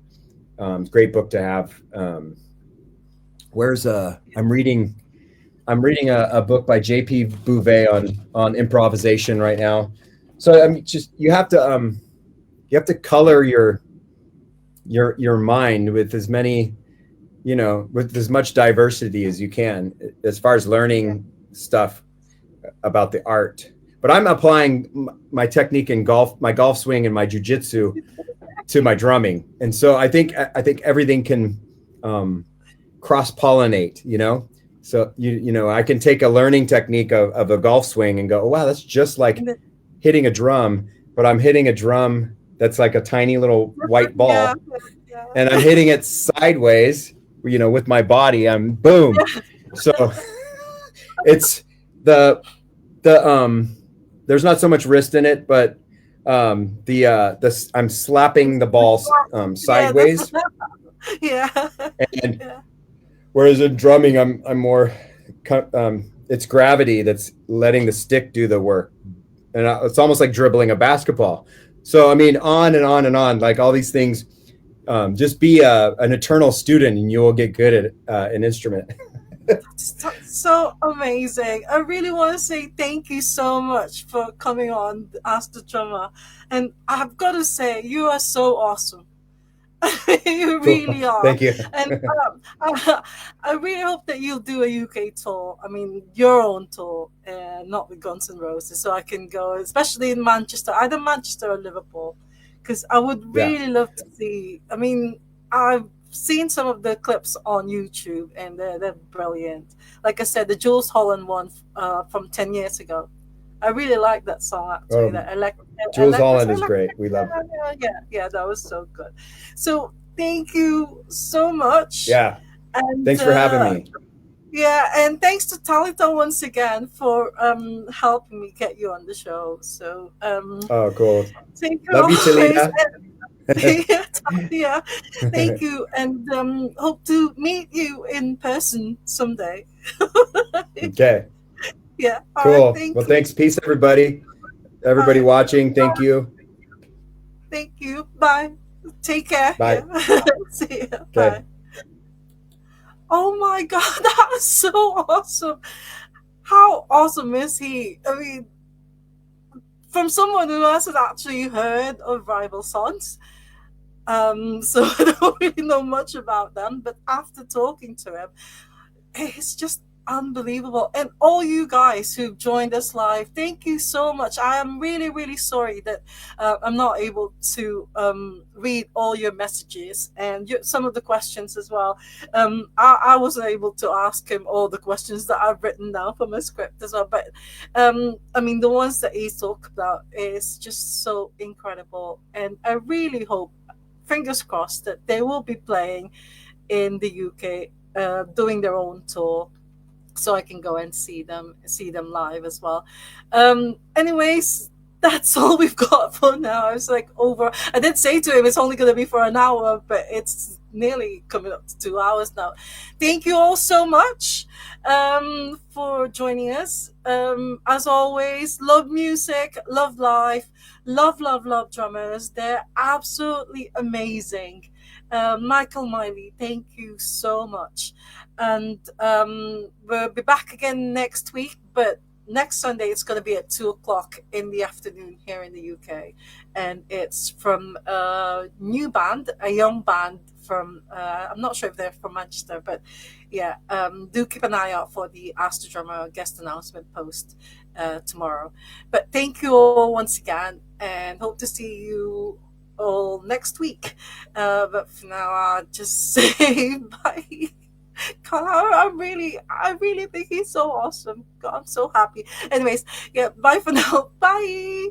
It's a great book to have. I'm reading I'm reading a book by J.P. Bouvet on improvisation right now. So I mean, just you have to color your mind with as many, with as much diversity as you can as far as Yeah. learning stuff about the art. But I'm applying my technique in golf, my golf swing, and my jujitsu to my drumming, and so I think everything can cross pollinate. So I can take a learning technique of a golf swing and go, oh, wow, that's just like And then, hitting a drum, but I'm hitting a drum that's like a tiny little white yeah, ball, and I'm yeah, hitting it sideways. With my body, I'm boom. yeah. So it's the there's not so much wrist in it, but the I'm slapping the ball Yeah, that's sideways, yeah, and yeah. whereas in drumming, I'm more it's gravity that's letting the stick do the work, and it's almost like dribbling a basketball. So I mean, on and on and on, like all these things. Just be an eternal student, and you will get good at an instrument. So, so amazing. I really want to say thank you so much for coming on Ask the Drummer. And I've got to say, you are so awesome. You Cool. really are. Thank you. And I really hope that you'll do a UK tour. I mean, your own tour, not with Guns N' Roses, so I can go, especially in Manchester, either Manchester or Liverpool, because I would Yeah. really love to see. I mean, I've seen some of the clips on YouTube, and they're brilliant. Like I said, the Jules Holland one from 10 years ago. I really like that song actually. Oh, That Jules Holland is great. electric, We love. yeah, that was so good. So thank you so much, Yeah. and Thanks for having me. yeah, and thanks to Talita once again for helping me get you on the show. So Oh, cool. thank you Love you, always. Talita. Yeah, Talia, thank you, and hope to meet you in person someday. Okay. Yeah, all right, Cool. thank Well, you. thanks. Peace, everybody. All Everybody right, watching. Thank you. thank you. Bye. Take care. Yeah. Bye. See ya. Okay. Bye. Oh my God, that was so awesome. How awesome is he? I mean, from someone who hasn't actually heard of rival sons, so I don't really know much about them. But after talking to him, it's just unbelievable. And all you guys who've joined us live, thank you so much. I am really, really sorry that I'm not able to read all your messages and some of the questions as well. I wasn't able to ask him all the questions that I've written down for my script as well. But I mean, the ones that he's talked about is just so incredible. And I really hope, fingers crossed, that they will be playing in the UK, doing their own tour, so I can go and see them live as well. Anyways, that's all we've got for now. I was like over. I did say to him it's only going to be for an hour, but it's nearly coming up to 2 hours now. Thank you all so much for joining us. As always, love music, love life, love drummers. They're absolutely amazing. Michael Miley, thank you so much. And we'll be back again next week, but next Sunday it's going to be at 2 o'clock in the afternoon here in the UK. And it's from a new band, a young band from, I'm not sure if they're from Manchester, but yeah, do keep an eye out for the Ask the Drummer guest announcement post tomorrow. But thank you all once again, and hope to see you all next week. But for now, I'll just say bye. God, I really think he's so awesome. God, I'm so happy. Anyways, yeah, bye for now. Bye.